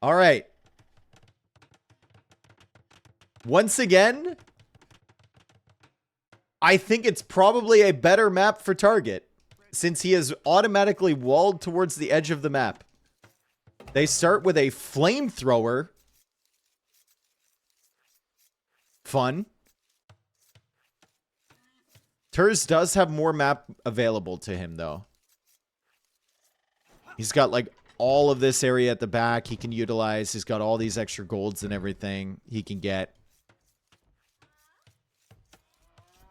All right. Once again, I think it's probably a better map for target, since he is automatically walled towards the edge of the map. They start with a flamethrower. Fun. Turs does have more map available to him, though. He's got, like, all of this area at the back he can utilize. He's got all these extra golds and everything he can get.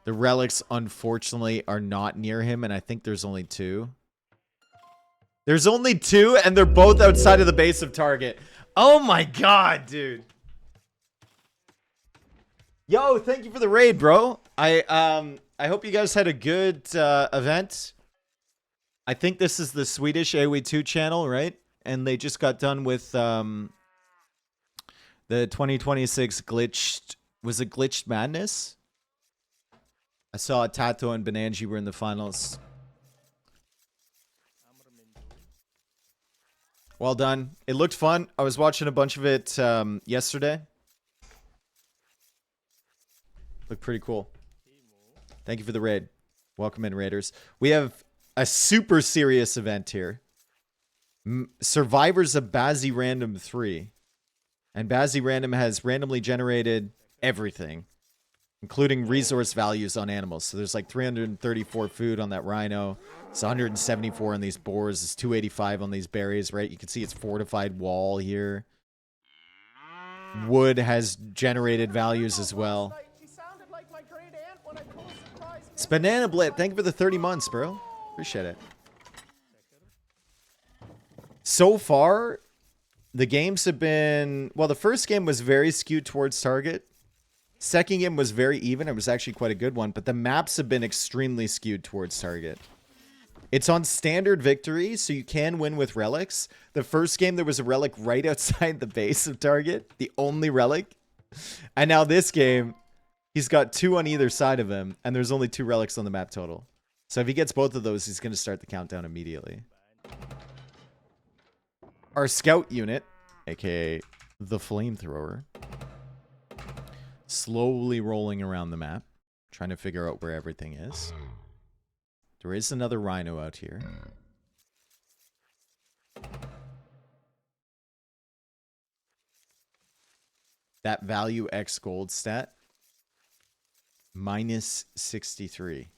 The relics, unfortunately, are not near him, and I think there's only 2. There's only 2, and they're both outside of the base of target. Oh my god, dude. Yo, thank you for the raid, bro. I hope you guys had a good event. I think this is the Swedish AoE2 channel, right? And they just got done with the 2026 glitched... Was it Glitched Madness? I saw Tato and Benanji were in the finals. Well done. It looked fun. I was watching a bunch of it yesterday. Looked pretty cool. Thank you for the raid. Welcome in, Raiders. We have a super serious event here. Survivors of Bazzi Random 3. And Bazzi Random has randomly generated everything, including resource values on animals. So there's like 334 food on that rhino. It's 174 on these boars. It's 285 on these berries, right? You can see it's fortified wall here. Wood has generated values as well. Banana Blit, thank you for the 30 months, bro. Appreciate it. So far, the games have been... Well, the first game was very skewed towards target. Second game was very even. It was actually quite a good one. But the maps have been extremely skewed towards target. It's on standard victory, so you can win with relics. The first game, there was a relic right outside the base of target. The only relic. And now this game, he's got 2 on either side of him. And there's only 2 relics on the map total. So if he gets both of those, he's going to start the countdown immediately. Our scout unit, aka the flamethrower, slowly rolling around the map, trying to figure out where everything is. There is another rhino out here. That value X gold stat, minus 63.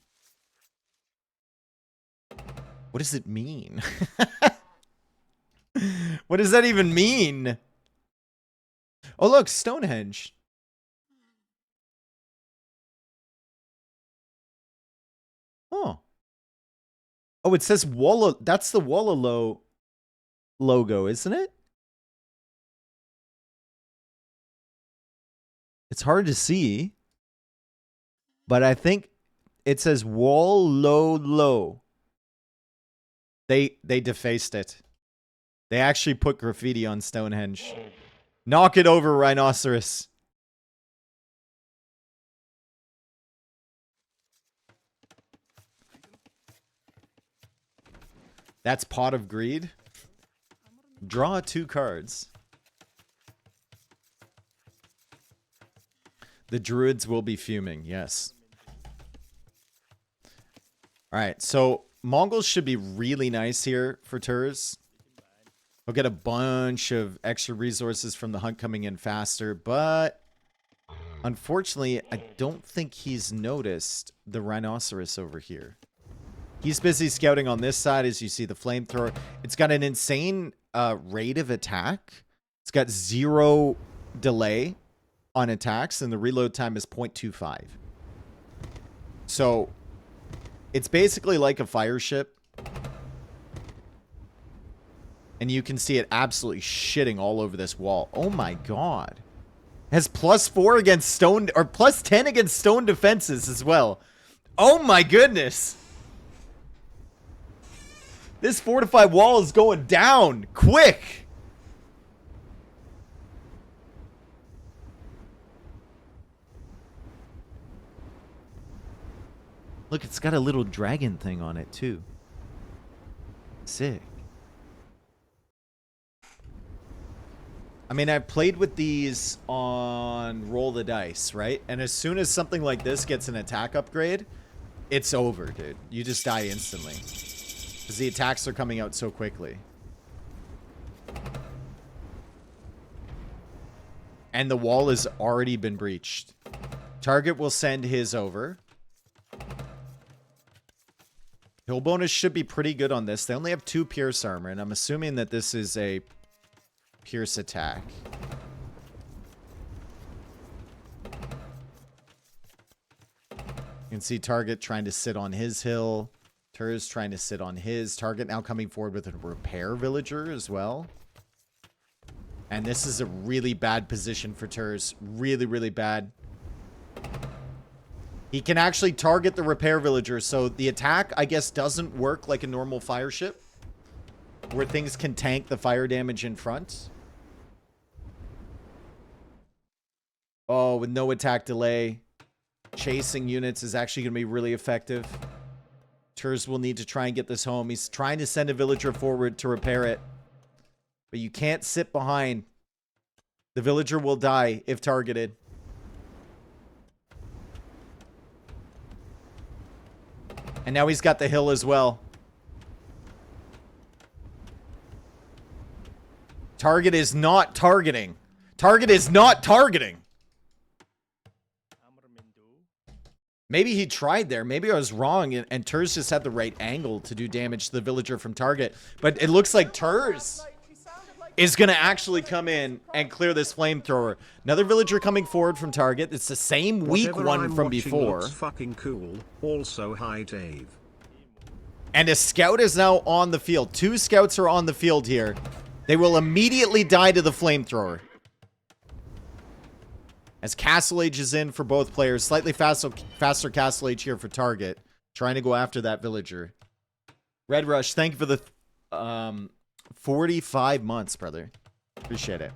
What does it mean? What does that even mean? Oh, look, Stonehenge. Oh. Oh, it says Walla. That's the Wallalo logo, isn't it? It's hard to see. But I think it says Wallolo. They defaced it. They actually put graffiti on Stonehenge. Knock it over, Rhinoceros. That's Pot of Greed. Draw 2 cards. The druids will be fuming, yes. Alright, so Mongols should be really nice here for Turs. We'll get a bunch of extra resources from the hunt coming in faster, but unfortunately, I don't think he's noticed the rhinoceros over here. He's busy scouting on this side as you see the flamethrower. It's got an insane rate of attack. It's got 0 delay on attacks, and the reload time is 0.25. So it's basically like a fire ship. And you can see it absolutely shitting all over this wall. Oh my god. It has +4 against stone, or +10 against stone defenses as well. Oh my goodness. This fortified wall is going down. Quick. Look, it's got a little dragon thing on it too. Sick. I mean, I've played with these on Roll the Dice, right? And as soon as something like this gets an attack upgrade, it's over, dude. You just die instantly. Because the attacks are coming out so quickly. And the wall has already been breached. Target will send his over. Hill bonus should be pretty good on this. They only have 2 pierce armor, and I'm assuming that this is a pierce attack. You can see Target trying to sit on his hill. Turs trying to sit on his. Target now coming forward with a repair villager as well. And this is a really bad position for Turs. Really, really bad. He can actually target the repair villager. So the attack, I guess, doesn't work like a normal fire ship, where things can tank the fire damage in front. Oh, with no attack delay. Chasing units is actually going to be really effective. Turs will need to try and get this home. He's trying to send a villager forward to repair it. But you can't sit behind. The villager will die if targeted. And now he's got the hill as well. Target is not targeting. Target is not targeting. Maybe he tried there. Maybe I was wrong, and Turs just had the right angle to do damage to the villager from target. But it looks like Turs is going to actually come in and clear this flamethrower. Another villager coming forward from target. It's the same weak one from before. Looks fucking cool. Also, hi Dave. And a scout is now on the field. 2 scouts are on the field here. They will immediately die to the flamethrower. As Castle Age is in for both players. Slightly faster Castle Age here for target. Trying to go after that villager. Red Rush, thank you for the 45 months, brother. Appreciate it.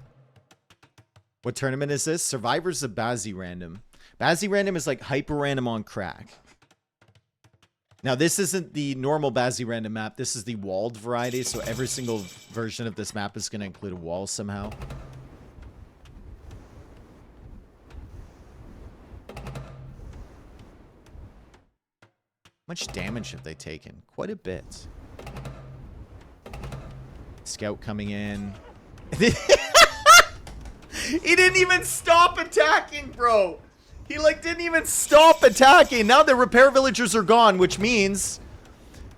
What tournament is this? Survivors of Bazzi Random. Bazzi Random is like hyper random on crack. Now, this isn't the normal Bazzi Random map. This is the walled variety. So every single version of this map is going to include a wall somehow. How much damage have they taken? Quite a bit. Scout coming in. He didn't even stop attacking, bro. He like didn't even stop attacking. Now the repair villagers are gone, which means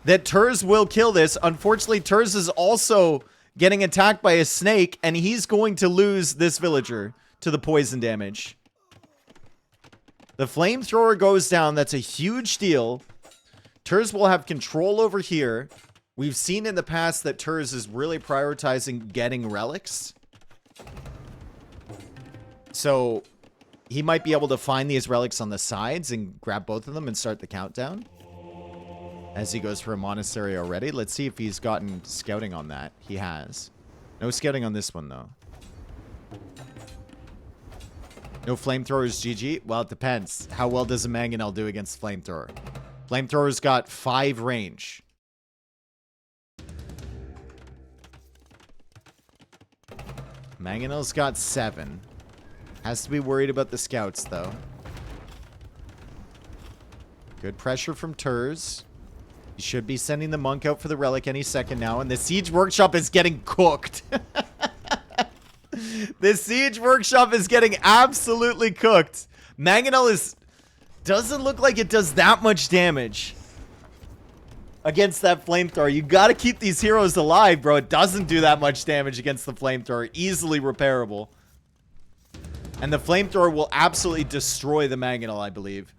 that Turs will kill this. Unfortunately, Turs is also getting attacked by a snake, and he's going to lose this villager to the poison damage. The flamethrower goes down. That's a huge deal. Turs will have control over here. We've seen in the past that Turs is really prioritizing getting relics. So he might be able to find these relics on the sides and grab both of them and start the countdown. As he goes for a monastery already. Let's see if he's gotten scouting on that. He has. No scouting on this one, though. No flamethrowers, GG? Well, it depends. How well does a Mangonel do against flamethrower? Flamethrower's got 5 range. Mangonel's got 7. Has to be worried about the scouts, though. Good pressure from Turs. He should be sending the monk out for the relic any second now. And the siege workshop is getting cooked. The siege workshop is getting absolutely cooked. Mangonel doesn't look like it does that much damage against that flamethrower. You got to keep these heroes alive, bro. It doesn't do that much damage against the flamethrower. Easily repairable. And the flamethrower will absolutely destroy the Mangonel, I believe.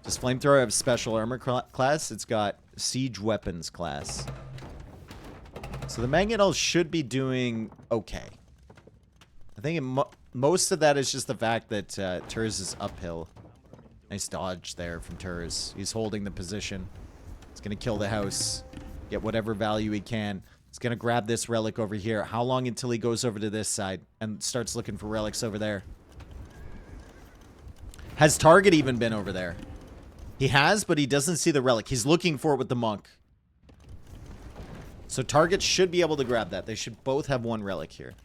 Does flamethrower have special armor class? It's got siege weapons class. So the Mangonel should be doing okay. I think most of that is just the fact that Turs is uphill. Nice dodge there from Turs. He's holding the position. He's going to kill the house. Get whatever value he can. He's going to grab this relic over here. How long until he goes over to this side and starts looking for relics over there? Has Target even been over there? He has, but he doesn't see the relic. He's looking for it with the monk. So target should be able to grab that. They should both have one relic here.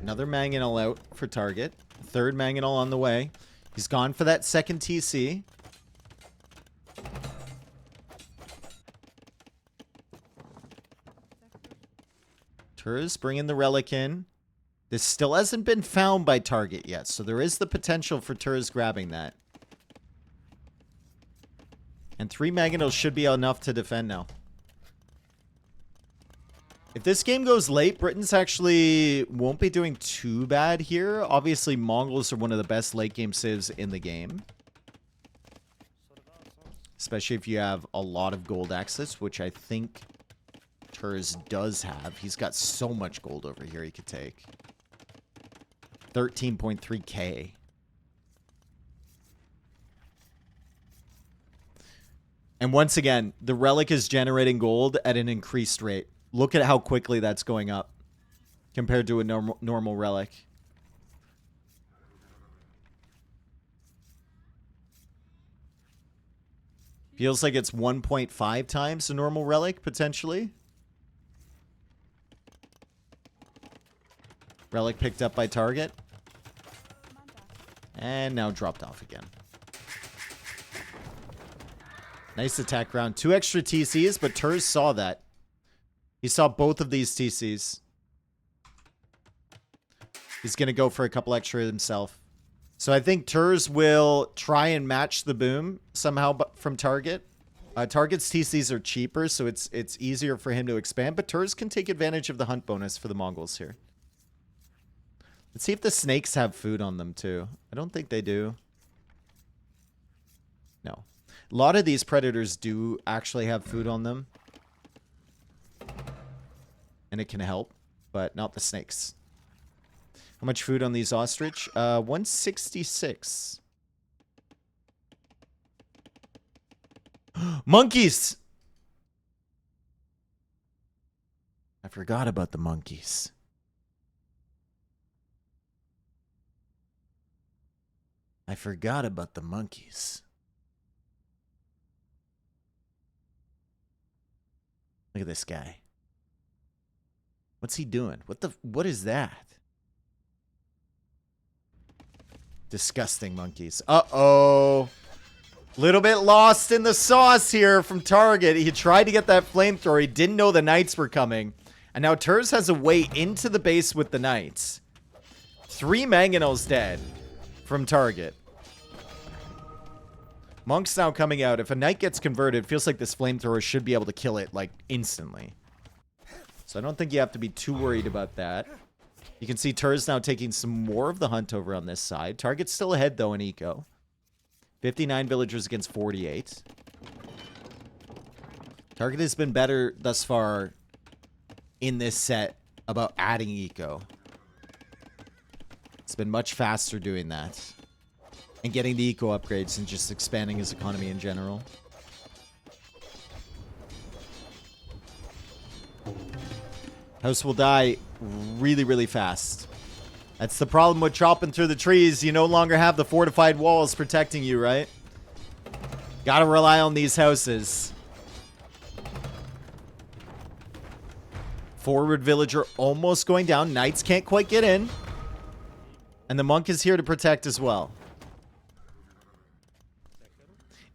Another mangonel out for target. Third mangonel on the way. He's gone for that second TC. Turs bringing the relic in. This still hasn't been found by target yet, so there is the potential for Turs grabbing that. And 3 mangonels should be enough to defend now. If this game goes late, Britons actually won't be doing too bad here. Obviously, Mongols are one of the best late game civs in the game. Especially if you have a lot of gold access, which I think Turs does have. He's got so much gold over here he could take. 13.3k. And once again, the relic is generating gold at an increased rate. Look at how quickly that's going up compared to a normal relic. Feels like it's 1.5 times the normal relic, potentially. Relic picked up by target. And now dropped off again. Nice attack round. 2 extra TCs, but Turs saw that. He saw both of these TCs. He's going to go for a couple extra himself. So I think Turs will try and match the boom somehow from target. Target's TCs are cheaper, so it's easier for him to expand. But Turs can take advantage of the hunt bonus for the Mongols here. Let's see if the snakes have food on them too. I don't think they do. No. A lot of these predators do actually have food on them. And it can help, but not the snakes. How much food on these ostrich? 166. Monkeys! I forgot about the monkeys. I forgot about the monkeys. Look at this guy. What's he doing? What is that? Disgusting monkeys. Uh-oh. Little bit lost in the sauce here from target. He tried to get that flamethrower. He didn't know the knights were coming. And now Turs has a way into the base with the knights. 3 mangonels dead from target. Monk's now coming out. If a knight gets converted, it feels like this flamethrower should be able to kill it, like, instantly. So I don't think you have to be too worried about that. You can see Turs now taking some more of the hunt over on this side. Target's still ahead, though, in eco. 59 villagers against 48. Target has been better thus far in this set about adding eco. It's been much faster doing that. And getting the eco upgrades and just expanding his economy in general. House will die really, really fast. That's the problem with chopping through the trees. You no longer have the fortified walls protecting you, right? Gotta rely on these houses. Forward villager almost going down. Knights can't quite get in. And the monk is here to protect as well.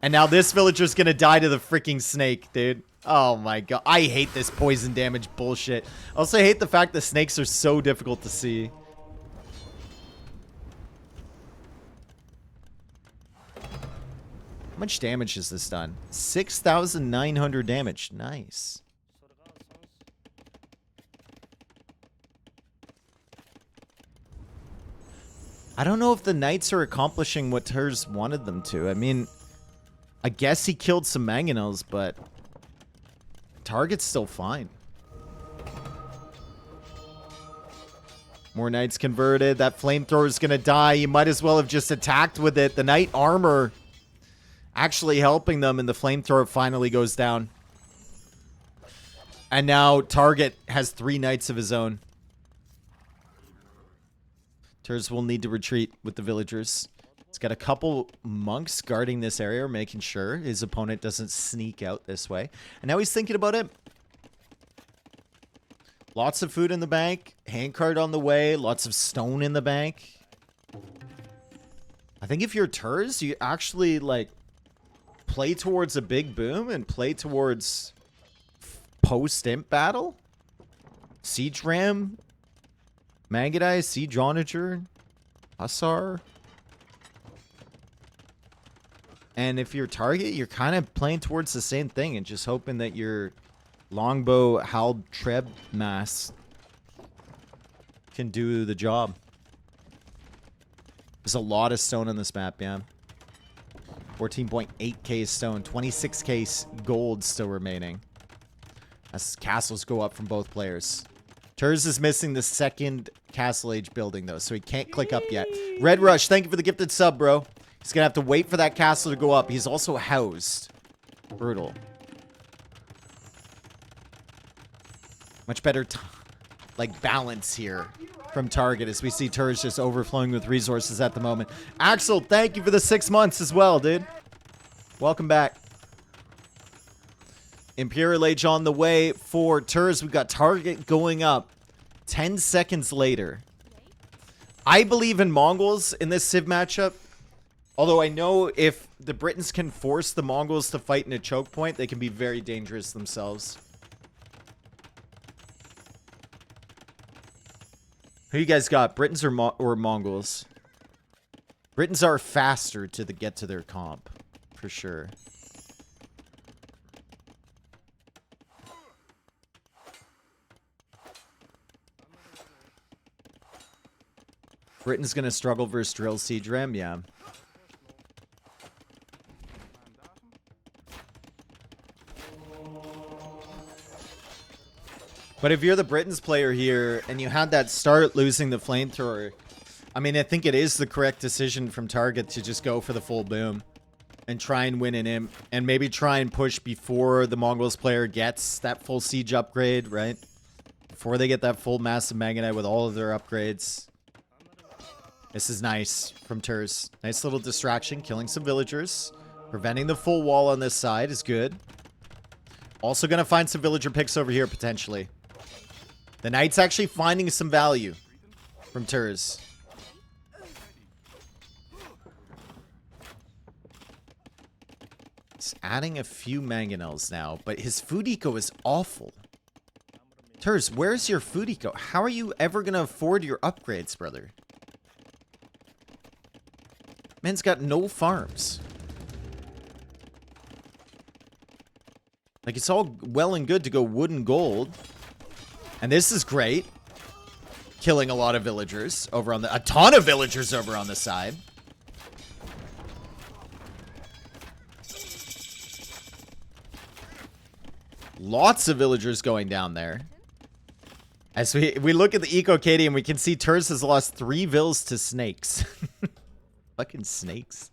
And now this villager's gonna die to the freaking snake, dude. Oh my god. I hate this poison damage bullshit. I also hate the fact that snakes are so difficult to see. How much damage has this done? 6,900 damage. Nice. I don't know if the knights are accomplishing what Turs wanted them to. I mean, I guess he killed some mangonels, but target's still fine. More knights converted. That flamethrower is going to die. You might as well have just attacked with it. The knight armor actually helping them, and the flamethrower finally goes down. And now target has 3 knights of his own. Turs will need to retreat with the villagers. He's got a couple monks guarding this area, making sure his opponent doesn't sneak out this way. And now he's thinking about it. Lots of food in the bank. Handcart on the way. Lots of stone in the bank. I think if you're Turs, you actually, like, play towards a big boom and play towards post-imp battle. Siege Ram. Magadai, Siege Onager. Hussar. And if you're target, you're kind of playing towards the same thing and just hoping that your longbow Halb Treb mass can do the job. There's a lot of stone on this map, yeah. 14.8k stone, 26k gold still remaining. As castles go up from both players. Turs is missing the second Castle Age building, though, so he can't click up yet. Red Rush, thank you for the gifted sub, bro. He's gonna have to wait for that castle to go up. He's also housed. Brutal. Much better, like, balance here from Target as we see Turs just overflowing with resources at the moment. Axel, thank you for the 6 months as well, dude. Welcome back. Imperial Age on the way for Turs. We've got Target going up 10 seconds later. I believe in Mongols in this Civ matchup. Although I know if the Britons can force the Mongols to fight in a choke point, they can be very dangerous themselves. Who you guys got? Britons or Mongols? Britons are faster to get to their comp, for sure. Britain's gonna struggle versus Drill Siege Ram, yeah. But if you're the Britons player here and you had that start losing the flamethrower, I mean, I think it is the correct decision from Target to just go for the full boom and try and win an imp and maybe try and push before the Mongols player gets that full siege upgrade, right? Before they get that full massive Magnite with all of their upgrades. This is nice from Turs. Nice little distraction, killing some villagers. Preventing the full wall on this side is good. Also gonna find some villager picks over here, potentially. The Knight's actually finding some value from Turs. He's adding a few mangonels now, but his food eco is awful. Turs, where's your food eco? How are you ever gonna afford your upgrades, brother? Man's got no farms. Like, it's all well and good to go wood and gold. And this is great. Killing a lot of villagers over on the... A ton of villagers over on the side. Lots of villagers going down there. As we look at the Eco Katie and we can see Turs has lost 3 vills to snakes. Fucking snakes.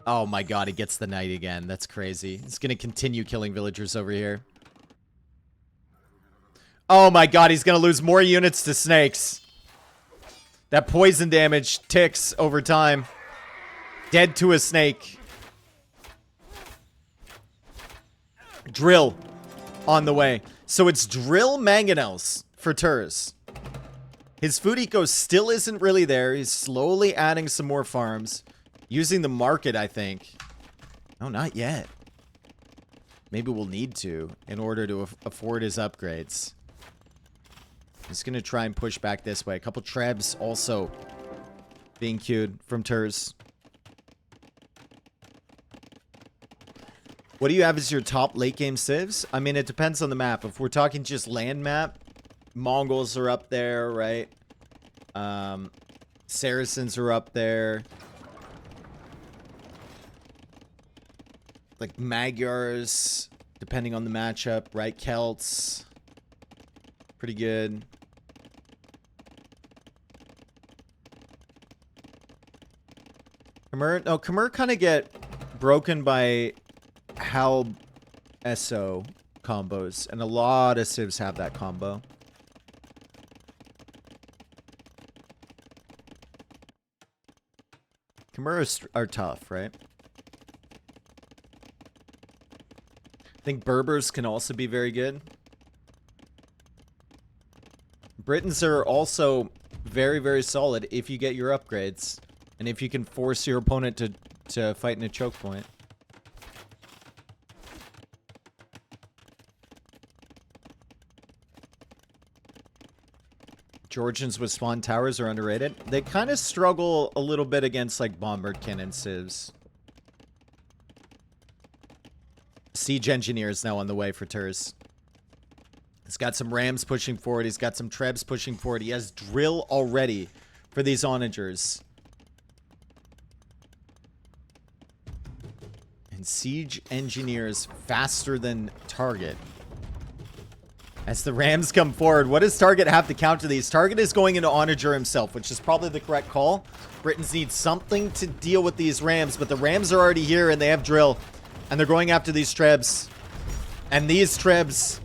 Oh my god, he gets the knight again. That's crazy. He's gonna continue killing villagers over here. Oh my god, he's gonna lose more units to snakes. That poison damage ticks over time. Dead to a snake. Drill on the way. So it's drill mangonels for Turs. His food eco still isn't really there. He's slowly adding some more farms. Using the market, I think. No, not yet. Maybe we'll need to in order to afford his upgrades. He's going to try and push back this way. A couple trebs also being queued from Turs. What do you have as your top late game civs? I mean, it depends on the map. If we're talking just land map, Mongols are up there, right? Saracens are up there. Like Magyars, depending on the matchup, right? Celts. Pretty good. Khmer, no, Khmer kind of get broken by Halb SO combos, and a lot of civs have that combo. Khmer are tough, right? I think Berbers can also be very good. Britons are also very, very solid if you get your upgrades. And if you can force your opponent to fight in a choke point. Georgians with spawn towers are underrated. They kind of struggle a little bit against like Bomberkin and Civs. Siege Engineers now on the way for Turs. He's got some Rams pushing forward. He's got some Trebs pushing forward. He has drill already for these Onagers. And Siege Engineers faster than Target. As the Rams come forward, what does Target have to counter these? Target is going into Onager himself, which is probably the correct call. Britons need something to deal with these Rams, but the Rams are already here and they have drill. And they're going after these Trebs. And these Trebs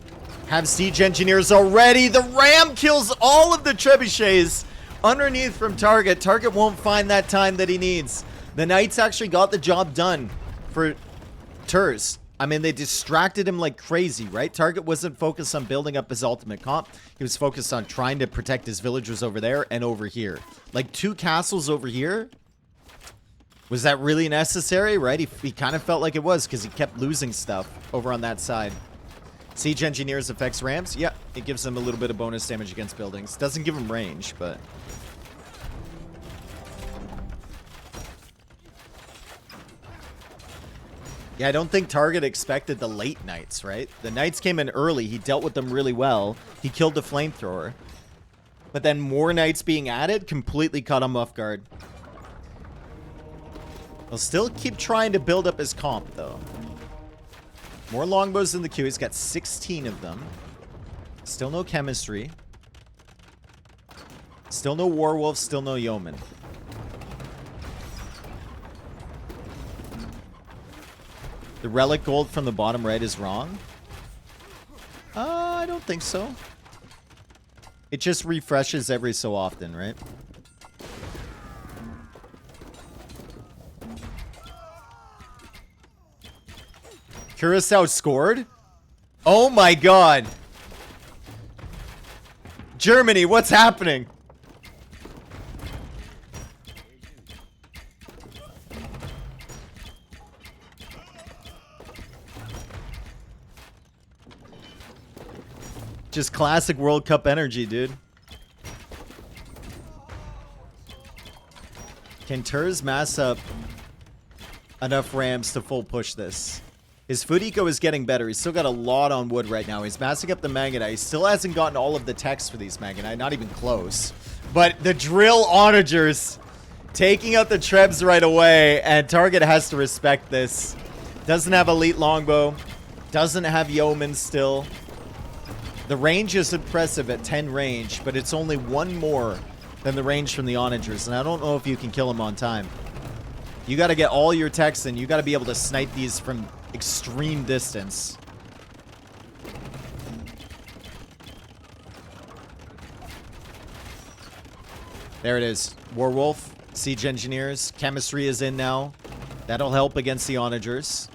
have Siege Engineers already. The Ram kills all of the Trebuchets underneath from Target. Target won't find that time that he needs. The Knights actually got the job done for Turs. I mean, they distracted him like crazy, right? Target wasn't focused on building up his ultimate comp. He was focused on trying to protect his villagers over there and over here. Like 2 castles over here. Was that really necessary, right? He kind of felt like it was because he kept losing stuff over on that side. Siege Engineers affects Rams. Yeah, it gives them a little bit of bonus damage against buildings. Doesn't give them range, but... Yeah, I don't think Target expected the late Knights, right? The Knights came in early. He dealt with them really well. He killed the Flamethrower. But then more Knights being added completely caught him off guard. He'll still keep trying to build up his comp, though. More longbows in the queue. He's got 16 of them. Still no chemistry. Still no Warwolf. Still no Yeoman. The relic gold from the bottom right is wrong? I don't think so. It just refreshes every so often, right? Curacao scored? Oh my god. Germany, what's happening? Just classic World Cup energy, dude. Can Turs mass up enough Rams to full push this? His food eco is getting better. He's still got a lot on wood right now. He's massing up the Mangonite. He still hasn't gotten all of the techs for these Mangonite. Not even close. But the drill onagers taking out the Trebs right away. And Target has to respect this. Doesn't have elite longbow. Doesn't have yeoman still. The range is impressive at 10 range, but it's only 1 more than the range from the onagers. And I don't know if you can kill them on time. You got to get all your techs in. You got to be able to snipe these from extreme distance. There it is. Warwolf, Siege Engineers. Chemistry is in now. That'll help against the onagers.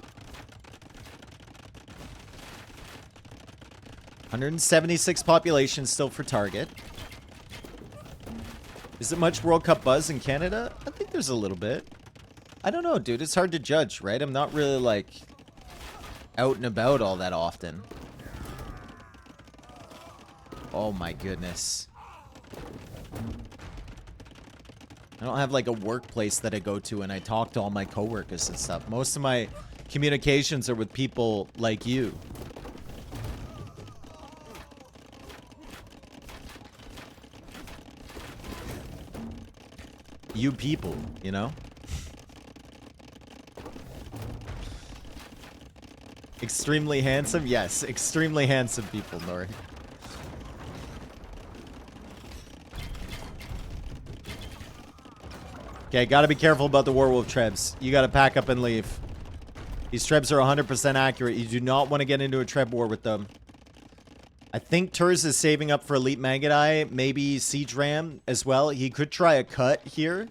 176 population still for Target. Is it much World Cup buzz in Canada? I think there's a little bit. I don't know, dude. It's hard to judge, right? I'm not really, like, out and about all that often. Oh, my goodness. I don't have, like, a workplace that I go to and I talk to all my coworkers and stuff. Most of my communications are with people like you. You people, you know? Extremely handsome? Yes, extremely handsome people, Nori. Okay, gotta be careful about the Warwolf Trebs. You gotta pack up and leave. These Trebs are 100% accurate. You do not want to get into a Treb war with them. I think Turs is saving up for Elite Magadai, maybe Siege Ram as well. He could try a cut here,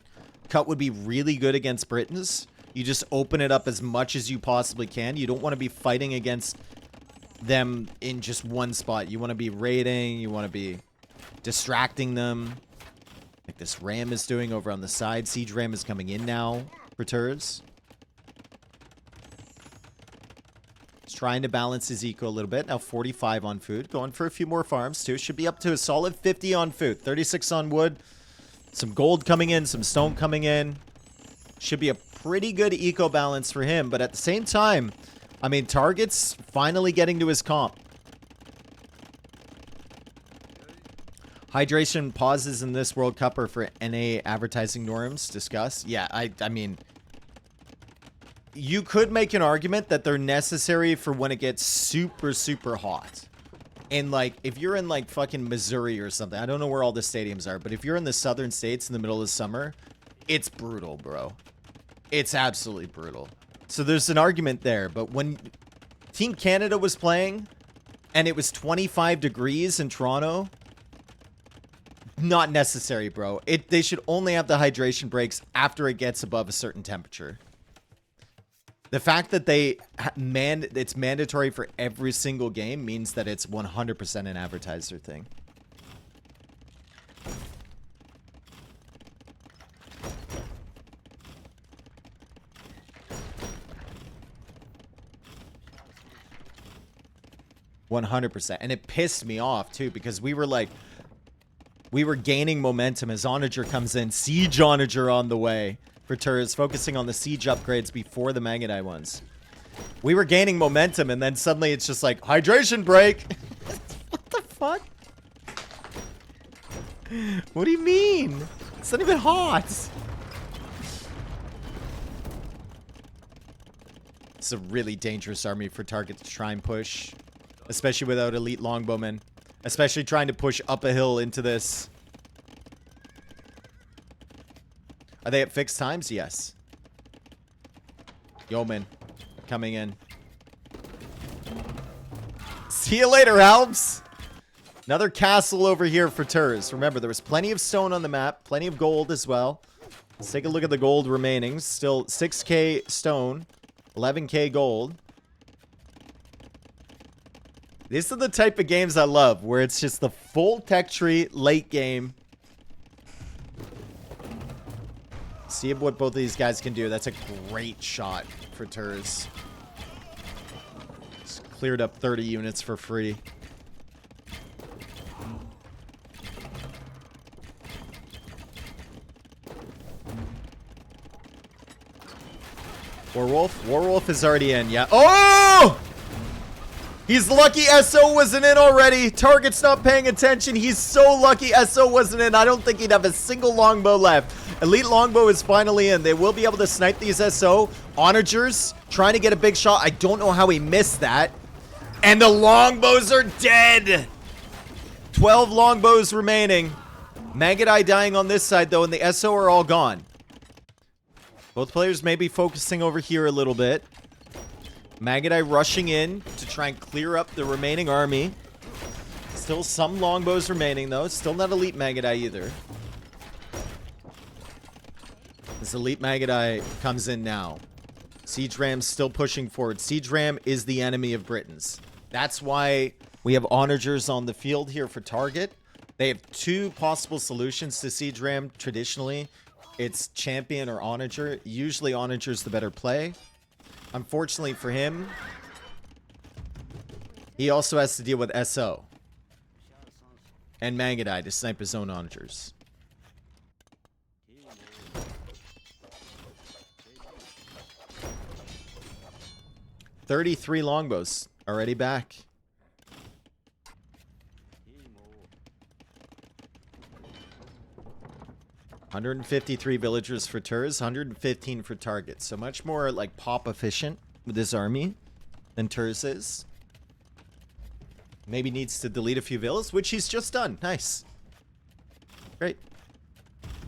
cut would be really good against Britons. You just open it up as much as you possibly can. You don't want to be fighting against them in just one spot. You want to be raiding. You want to be distracting them. Like this ram is doing over on the side. Siege ram is coming in now for turrets. He's trying to balance his eco a little bit. Now 45 on food. Going for a few more farms too. Should be up to a solid 50 on food. 36 on wood. Some gold coming in. Some stone coming in. Should be a pretty good eco balance for him. But at the same time, I mean, Target's finally getting to his comp. Hydration pauses in this World Cup are for NA advertising norms. Discuss. Yeah, I mean, you could make an argument that they're necessary for when it gets super, super hot. And, like, if you're in, like, fucking Missouri or something, I don't know where all the stadiums are, but if you're in the southern states in the middle of summer, it's brutal, bro. It's absolutely brutal. So there's an argument there, but when Team Canada was playing and it was 25 degrees in Toronto, not necessary, bro. They should only have the hydration breaks after it gets above a certain temperature. The fact that it's mandatory for every single game means that it's 100% an advertiser thing. %. And it pissed me off too, because we were gaining momentum as Onager comes in. Siege Onager on the way for turrets, focusing on the siege upgrades before the Magadai ones. We were gaining momentum, and then suddenly it's just like, hydration break! What the fuck? What do you mean? It's not even hot! It's a really dangerous army for Target to try and push. Especially without elite longbowmen. Especially trying to push up a hill into this. Are they at fixed times? Yes. Yeoman coming in. See you later, Alps. Another castle over here for Turs. Remember, there was plenty of stone on the map. Plenty of gold as well. Let's take a look at the gold remaining. Still 6k stone. 11k gold. These are the type of games I love, where it's just the full tech tree late game. See what both of these guys can do. That's a great shot for Turs. Just cleared up 30 units for free. Warwolf is already in, yeah. Oh! He's lucky SO wasn't in already. Target's not paying attention. He's so lucky SO wasn't in. I don't think he'd have a single longbow left. Elite longbow is finally in. They will be able to snipe these SO. Onagers trying to get a big shot. I don't know how he missed that. And the longbows are dead. 12 longbows remaining. Magadai dying on this side, though, and the SO are all gone. Both players may be focusing over here a little bit. Magadai rushing in to try and clear up the remaining army. Still some longbows remaining, though. Still not elite Magadai either. This elite Magadai comes in now. Siege Ram's still pushing forward. Siege Ram is the enemy of Britons. That's why we have Onagers on the field here for target. They have two possible solutions to Siege Ram traditionally. It's Champion or Onager. Usually Onager's the better play. Unfortunately for him, he also has to deal with SO and Magadai to snipe his own Onagers. $33 longbows already back. $153 villagers for Turs, 115 for target. So much more like pop efficient with this army than Turs is. Maybe needs to delete a few villas, which he's just done. Nice. Great.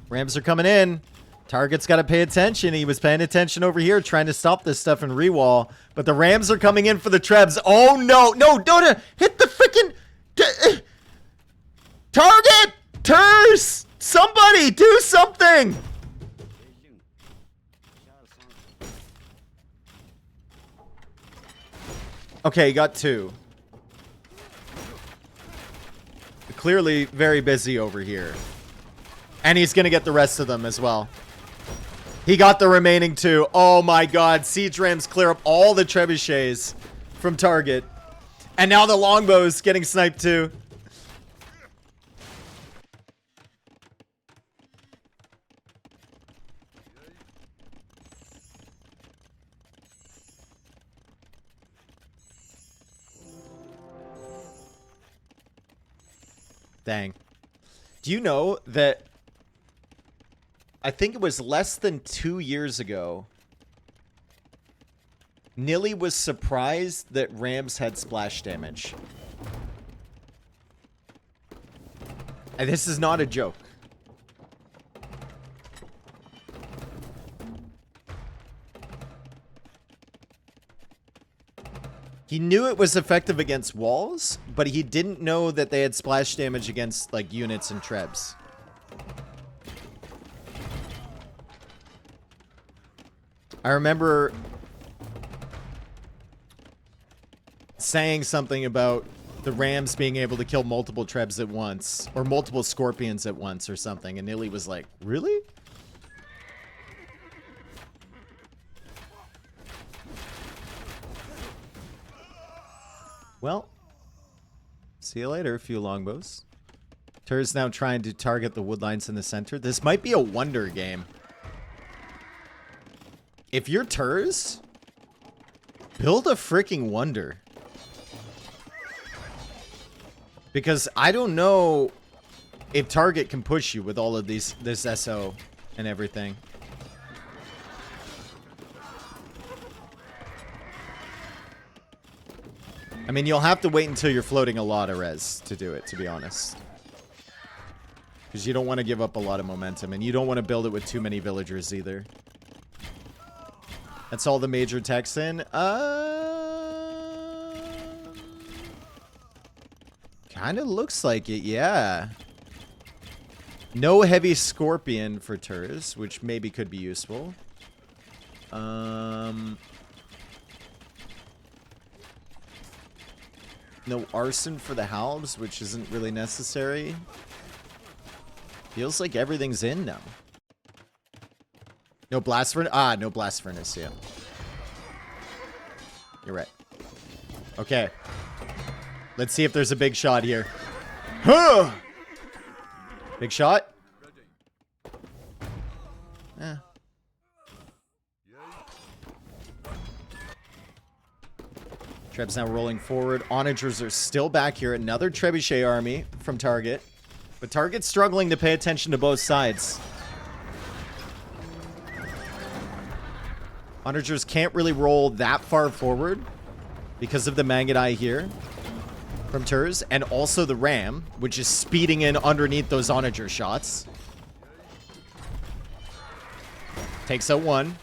Rams are coming in. Target's got to pay attention. He was paying attention over here trying to stop this stuff in rewall. But the Rams are coming in for the Trebs. Oh no. No, don't hit the freaking target! Turs! Somebody do something! Okay, he got 2. Clearly very busy over here. And he's going to get the rest of them as well. He got the remaining 2. Oh my god. Siege Rams clear up all the trebuchets from target. And now the longbow's getting sniped too. Dang. Do you know that I think it was less than 2 years ago, Nilly was surprised that Rams had splash damage. And this is not a joke. He knew it was effective against walls, but he didn't know that they had splash damage against, like, units and trebs. I remember saying something about the Rams being able to kill multiple trebs at once, or multiple scorpions at once or something, and Nilly was like, really? Well, see you later, a few longbows. Tur's now trying to target the woodlines in the center. This might be a wonder game. If you're Turs, build a freaking wonder. Because I don't know if target can push you with all of this SO and everything. I mean, you'll have to wait until you're floating a lot of res to do it, to be honest. Because you don't want to give up a lot of momentum, and you don't want to build it with too many villagers either. That's all the major techs in. Kind of looks like it, yeah. No heavy scorpion for Turs, which maybe could be useful. No arson for the halves, which isn't really necessary. Feels like everything's in now. No blast furnace? Ah, no blast furnace, yeah. You're right. Okay. Let's see if there's a big shot here. Huh! Big shot? Eh. Treb's now rolling forward. Onagers are still back here. Another trebuchet army from Target. But Target's struggling to pay attention to both sides. Onagers can't really roll that far forward because of the Mangadai here from Turs. And also the Ram, which is speeding in underneath those Onager shots. Takes out one.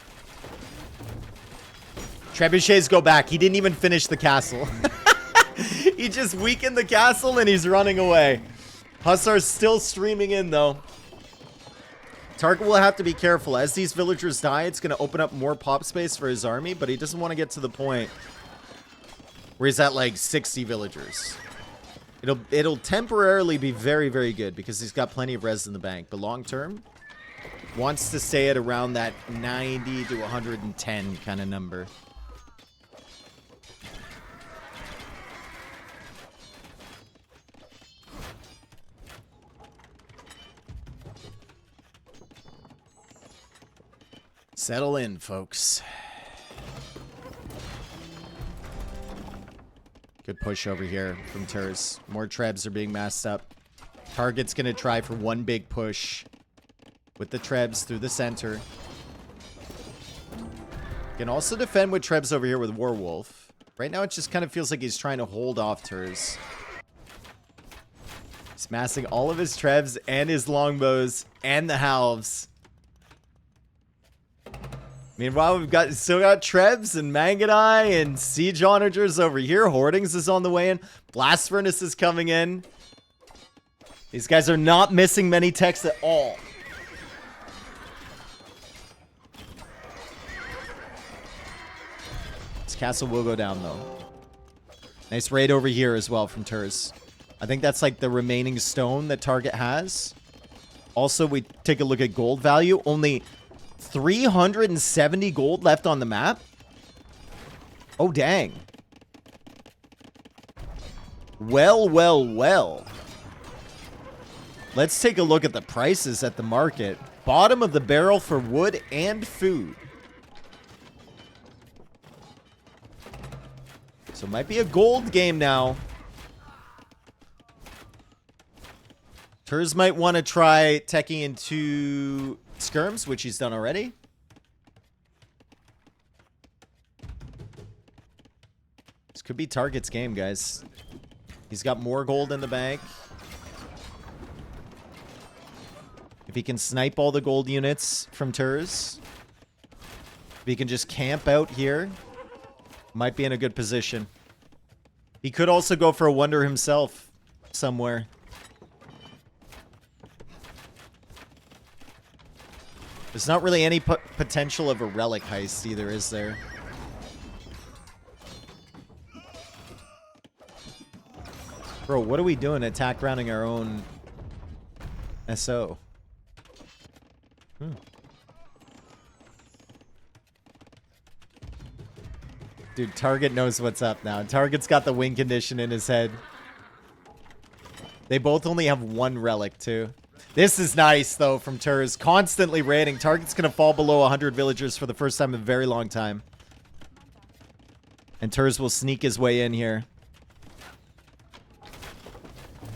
Trebuchets go back. He didn't even finish the castle. He just weakened the castle and he's running away. Hussar's still streaming in, though. Target will have to be careful. As these villagers die, it's going to open up more pop space for his army, but he doesn't want to get to the point where he's at, like, 60 villagers. It'll temporarily be very, very good because he's got plenty of res in the bank. But long term, wants to stay at around that 90 to 110 kind of number. Settle in, folks. Good push over here from Turs. More trebs are being massed up. Target's going to try for one big push with the trebs through the center. Can also defend with trebs over here with Warwolf. Right now it just kind of feels like he's trying to hold off Turs. He's massing all of his trebs and his longbows and the halves. Meanwhile, we've still got Trebs and Mangadai and Siege Onagers over here. Hoardings is on the way in. Blast Furnace is coming in. These guys are not missing many techs at all. This castle will go down, though. Nice raid over here as well from Turs. I think that's like the remaining stone that target has. Also, we take a look at gold value. Only 370 gold left on the map. Oh, dang. Well, well, well. Let's take a look at the prices at the market. Bottom of the barrel for wood and food. So it might be a gold game now. Turs might want to try teching into skirms, which he's done already. This could be Target's game, guys. He's got more gold in the bank. If he can snipe all the gold units from Turs, if he can just camp out here, might be in a good position. He could also go for a wonder himself somewhere. There's not really any potential of a relic heist either, is there? Bro, what are we doing? Attack rounding our own SO. Dude, Target knows what's up now. Target's got the win condition in his head. They both only have one relic, too. This is nice, though, from Turs. Constantly raiding. Target's going to fall below 100 villagers for the first time in a very long time. And Turs will sneak his way in here.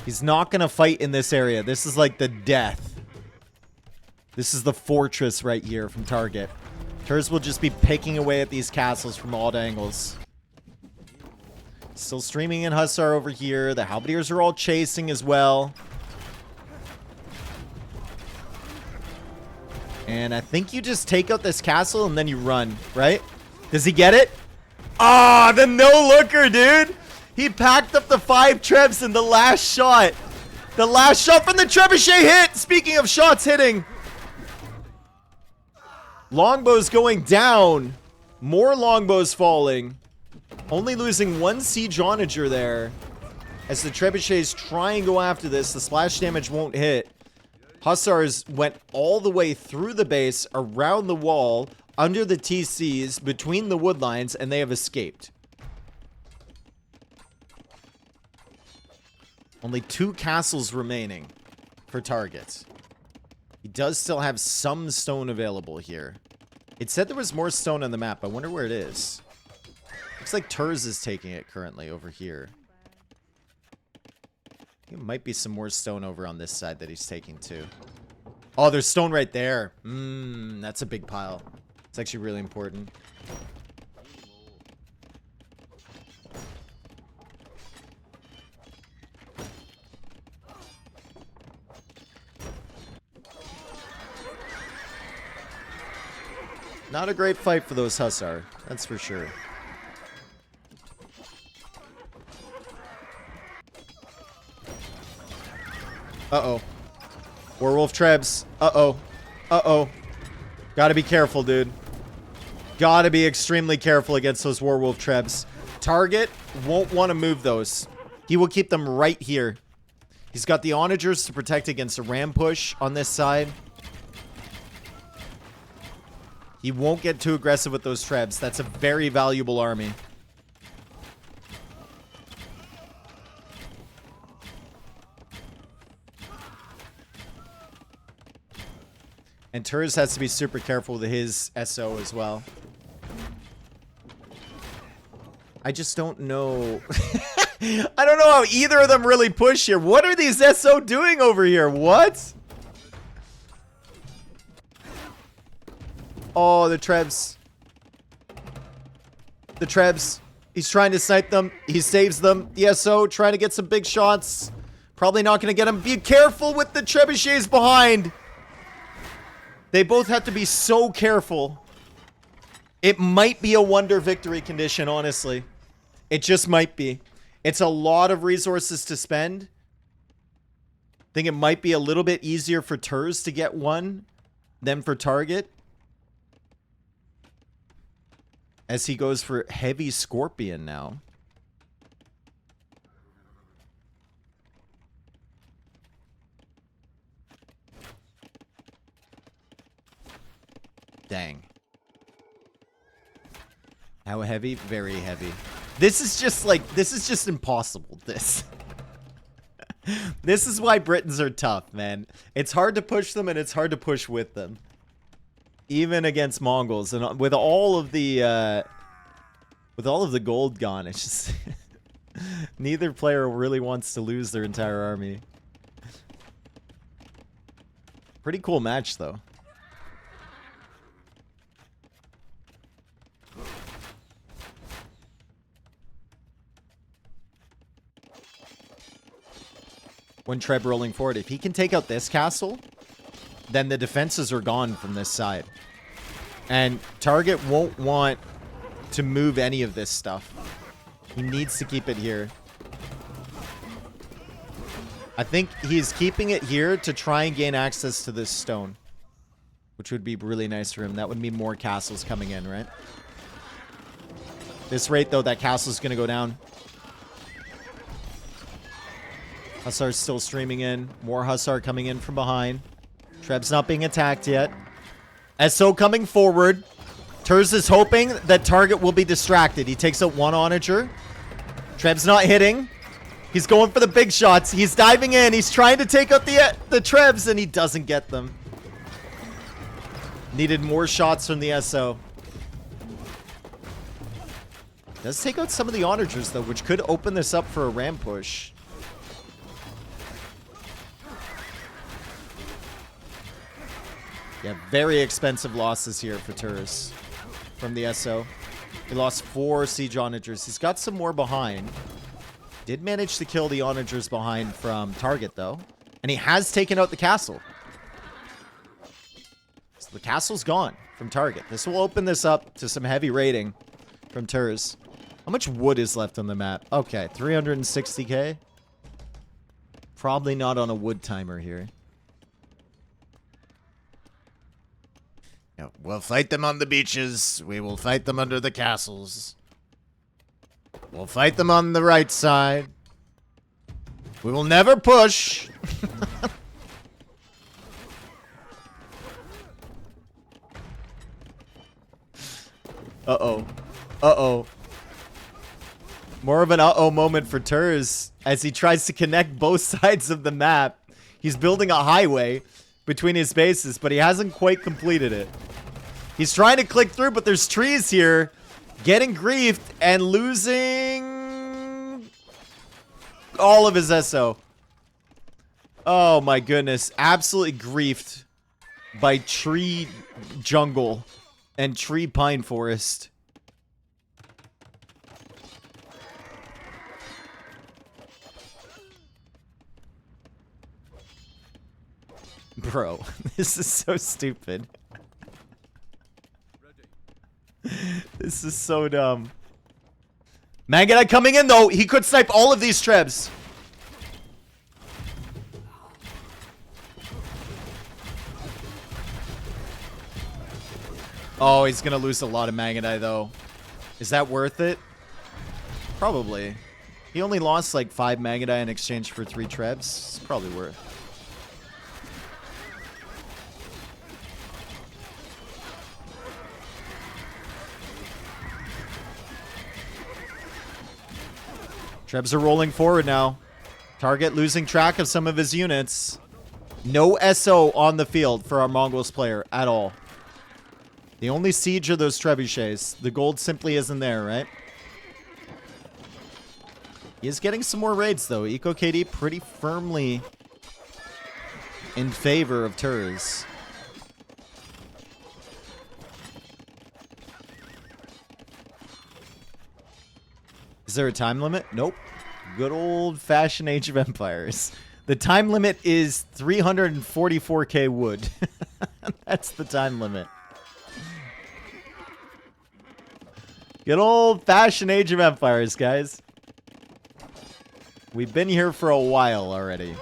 He's not going to fight in this area. This is like the death. This is the fortress right here from Target. Turs will just be picking away at these castles from all angles. Still streaming in Hussar over here. The Halberdiers are all chasing as well. And I think you just take out this castle and then you run, right? Does he get it? Ah, the no-looker, dude! He packed up the 5 trebs in the last shot. The last shot from the trebuchet hit! Speaking of shots hitting. Longbows going down. More longbows falling. Only losing 1 siege onager there. As the trebuchets try and go after this, the splash damage won't hit. Hussars went all the way through the base, around the wall, under the TCs, between the wood lines, and they have escaped. Only 2 castles remaining for targets. He does still have some stone available here. It said there was more stone on the map. I wonder where it is. Looks like Turs is taking it currently over here. There might be some more stone over on this side that he's taking too. Oh, there's stone right there. That's a big pile. It's actually really important. Not a great fight for those Hussar, that's for sure. Uh-oh. Werewolf Trebs. Uh-oh. Uh-oh. Gotta be careful, dude. Gotta be extremely careful against those Werewolf Trebs. Target won't want to move those. He will keep them right here. He's got the onagers to protect against a ram push on this side. He won't get too aggressive with those trebs. That's a very valuable army. And Turs has to be super careful with his SO as well. I just don't know. I don't know how either of them really push here. What are these SO doing over here? What? Oh, the trebs. The trebs. He's trying to snipe them. He saves them. The SO trying to get some big shots. Probably not going to get him. Be careful with the trebuchets behind. They both have to be so careful. It might be a wonder victory condition, honestly. It just might be. It's a lot of resources to spend. I think it might be a little bit easier for Turs to get one than for Target. As he goes for heavy Scorpion now. Dang. How heavy? Very heavy. This is just like, this is just impossible. This. This is why Britons are tough, man. It's hard to push them and it's hard to push with them. Even against Mongols. And with all of the gold gone, it's just... neither player really wants to lose their entire army. Pretty cool match, though. When Treb rolling forward, if he can take out this castle, then the defenses are gone from this side. And Target won't want to move any of this stuff. He needs to keep it here. I think he's keeping it here to try and gain access to this stone. Which would be really nice for him. That would mean more castles coming in, right? This rate, though, that castle's going to go down. Hussar's still streaming in. More Hussar coming in from behind. Treb's not being attacked yet. SO coming forward. Turs is hoping that Target will be distracted. He takes out one onager. Treb's not hitting. He's going for the big shots. He's diving in. He's trying to take out the Trebs, and he doesn't get them. Needed more shots from the SO. Does take out some of the onagers, though, which could open this up for a ram push. Yeah, very expensive losses here for Turs from the SO. He lost 4 siege onagers. He's got some more behind. Did manage to kill the onagers behind from Target, though. And he has taken out the castle. So the castle's gone from Target. This will open this up to some heavy raiding from Turs. How much wood is left on the map? Okay, 360k. Probably not on a wood timer here. We'll fight them on the beaches. We will fight them under the castles. We'll fight them on the right side. We will never push. Uh-oh. Uh-oh. More of an uh-oh moment for Turs as he tries to connect both sides of the map. He's building a highway between his bases, but he hasn't quite completed it. He's trying to click through, but there's trees here. Getting griefed and losing all of his SO. Oh my goodness. Absolutely griefed by tree jungle and tree pine forest. Bro, this is so stupid. This is so dumb. Mangonite coming in, though. He could snipe all of these Trebs. Oh, he's going to lose a lot of Mangonite, though. Is that worth it? Probably. He only lost like 5 Mangonite in exchange for 3 Trebs. It's probably worth. Trebs are rolling forward now. Target losing track of some of his units. No SO on the field for our Mongols player at all. The only siege are those trebuchets. The gold simply isn't there, right? He is getting some more raids, though. Eco KD pretty firmly in favor of Turs. Is there a time limit? Nope. Good old-fashioned Age of Empires. The time limit is 344k wood. That's the time limit. Good old-fashioned Age of Empires, guys. We've been here for a while already.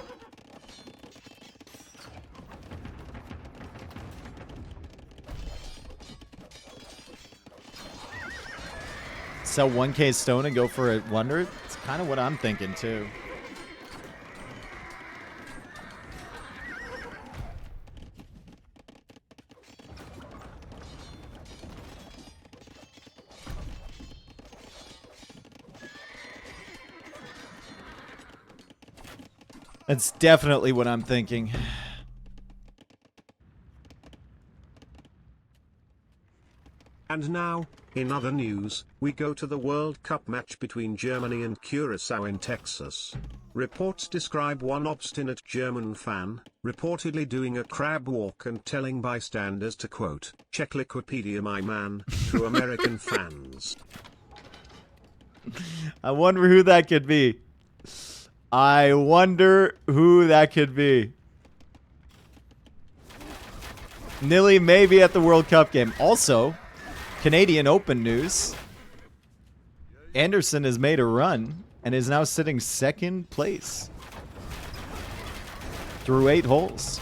Sell 1k stone and go for a wonder? It's kind of what I'm thinking, too. That's definitely what I'm thinking. And now, in other news, we go to the World Cup match between Germany and Curaçao in Texas. Reports describe one obstinate German fan, reportedly doing a crab walk and telling bystanders to quote, "Check Wikipedia my man," to American fans. I wonder who that could be. I wonder who that could be. Nilly may be at the World Cup game. Also, Canadian Open news. Anderson has made a run and is now sitting second place through 8 holes.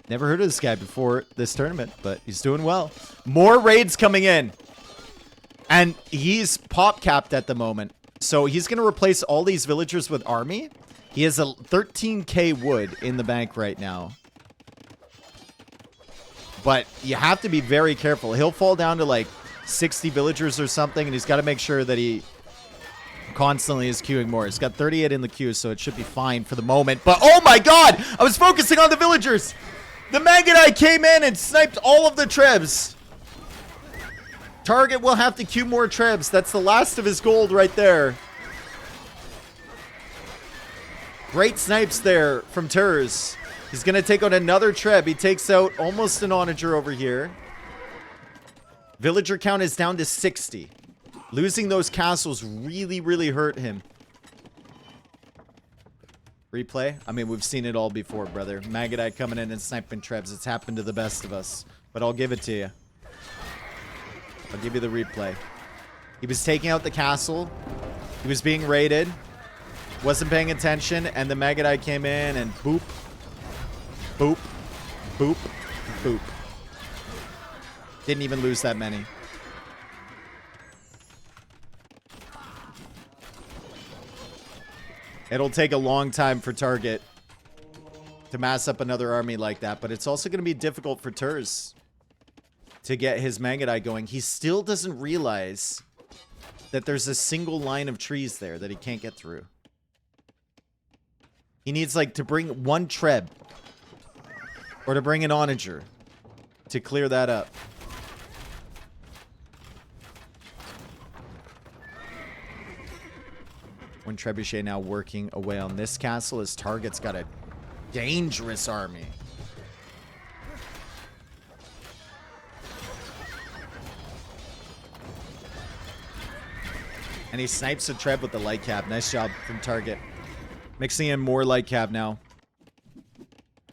Never heard of this guy before this tournament, but he's doing well. More raids coming in. And he's pop capped at the moment. So he's going to replace all these villagers with army. He has a 13k wood in the bank right now. But you have to be very careful. He'll fall down to like 60 villagers or something, and he's got to make sure that he constantly is queuing more. He's got 38 in the queue, so it should be fine for the moment. But oh my god! I was focusing on the villagers! The Magadai came in and sniped all of the trebs. Target will have to queue more trebs. That's the last of his gold right there. Great snipes there from Turs. He's going to take out another treb. He takes out almost an onager over here. Villager count is down to 60. Losing those castles really, really hurt him. Replay? I mean, we've seen it all before, brother. Magadai coming in and sniping trebs. It's happened to the best of us. But I'll give it to you. I'll give you the replay. He was taking out the castle. He was being raided. Wasn't paying attention. And the Magadai came in and boop. Boop. Boop. Boop. Didn't even lose that many. It'll take a long time for Target to mass up another army like that, but it's also going to be difficult for Turs to get his Magadai going. He still doesn't realize that there's a single line of trees there that he can't get through. He needs, like, to bring one treb or to bring an onager to clear that up. One trebuchet now working away on this castle. His target's got a dangerous army. And he snipes a treb with the light cab. Nice job from Target. Mixing in more light cab now.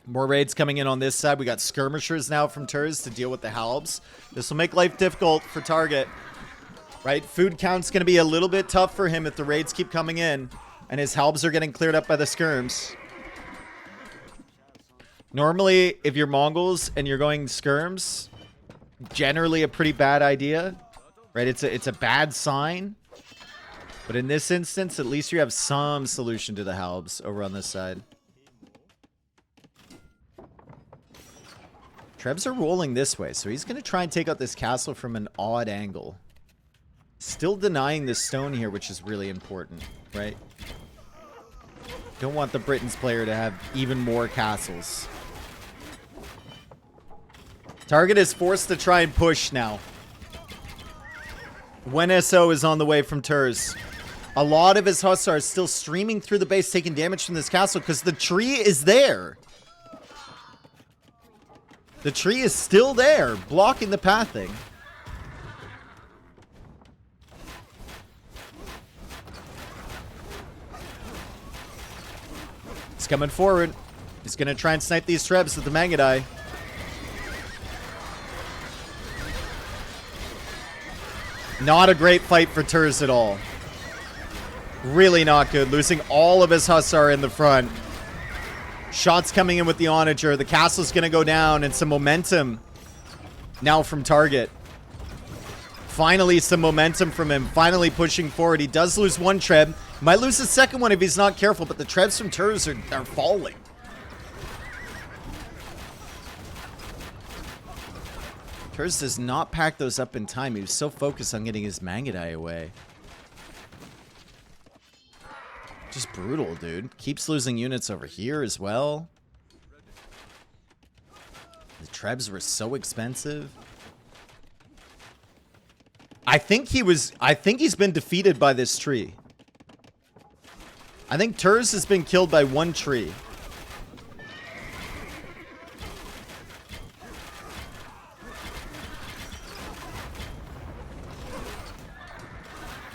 More raids coming in on this side. We got skirmishers now from Turs to deal with the halbs. This will make life difficult for Target. Right? Food count's going to be a little bit tough for him if the raids keep coming in. And his halbs are getting cleared up by the skirms. Normally, if you're Mongols and you're going skirms, generally a pretty bad idea. Right? It's a bad sign. But in this instance, at least you have some solution to the halbs over on this side. Trebs are rolling this way, so he's going to try and take out this castle from an odd angle. Still denying this stone here, which is really important, right? Don't want the Britons player to have even more castles. Target is forced to try and push now. When SO is on the way from Turs. A lot of his hussars still streaming through the base, taking damage from this castle because the tree is there. The tree is still there, blocking the pathing. He's coming forward. He's going to try and snipe these trebs with the Magadai. Not a great fight for Turs at all. Really not good. Losing all of his hussar in the front. Shots coming in with the onager. The castle's going to go down, and some momentum now from Target. Finally, some momentum from him. Finally pushing forward. He does lose one treb. Might lose the second one if he's not careful, but the trebs from Turs are falling. Turs does not pack those up in time. He was so focused on getting his Magadai away. Just brutal, dude. Keeps losing units over here as well. The trebs were so expensive. I think he's been defeated by this tree. I think Turs has been killed by one tree.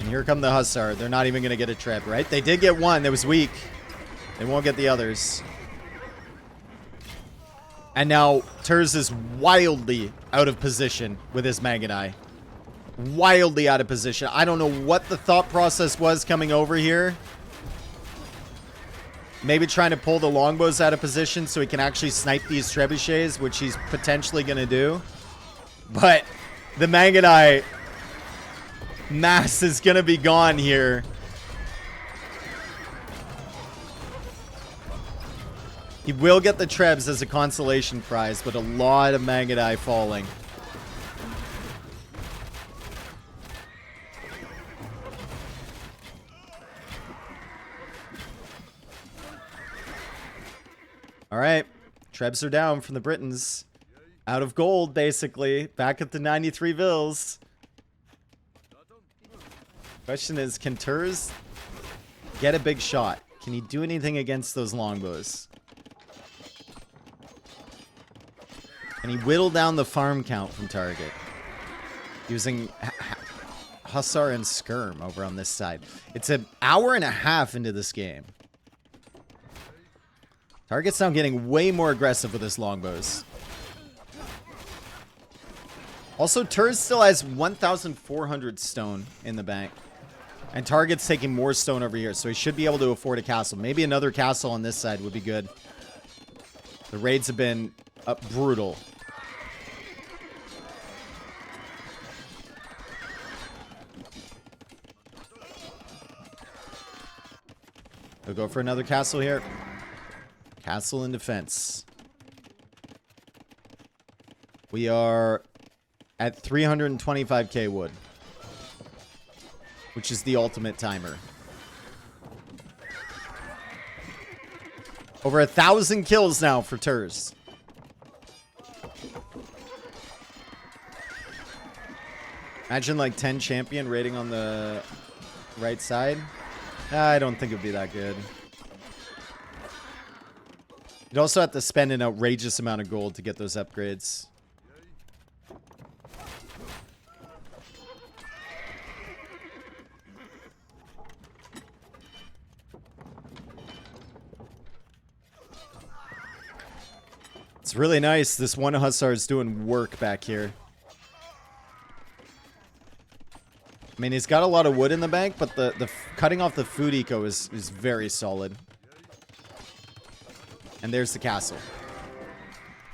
And here come the Hussar. They're not even going to get a treb, right? They did get one that was weak. They won't get the others. And now Turs is wildly out of position with his Maganai. Wildly out of position. I don't know what the thought process was coming over here. Maybe trying to pull the longbows out of position so he can actually snipe these trebuchets, which he's potentially going to do. But the Maganai mass is going to be gone here. He will get the trebs as a consolation prize, but a lot of Maganai falling. All right, trebs are down from the Britons. Out of gold, basically. Back at the 93 Vils. Question is, can Turs get a big shot? Can he do anything against those longbows? Can he whittle down the farm count from target? Using Hussar and Skirm over on this side. It's an hour and a half into this game. Target's now getting way more aggressive with his longbows. Also, Turs still has 1,400 stone in the bank. And Target's taking more stone over here, so he should be able to afford a castle. Maybe another castle on this side would be good. The raids have been brutal. We'll go for another castle here. Castle in defense. We are at 325k wood, which is the ultimate timer. Over 1,000 kills now for Turs. Imagine like 10 champion raiding on the right side. I don't think it'd be that good. You'd also have to spend an outrageous amount of gold to get those upgrades. It's really nice. This one Hussar is doing work back here. I mean, he's got a lot of wood in the bank, but the cutting off the food eco is very solid. And there's the castle.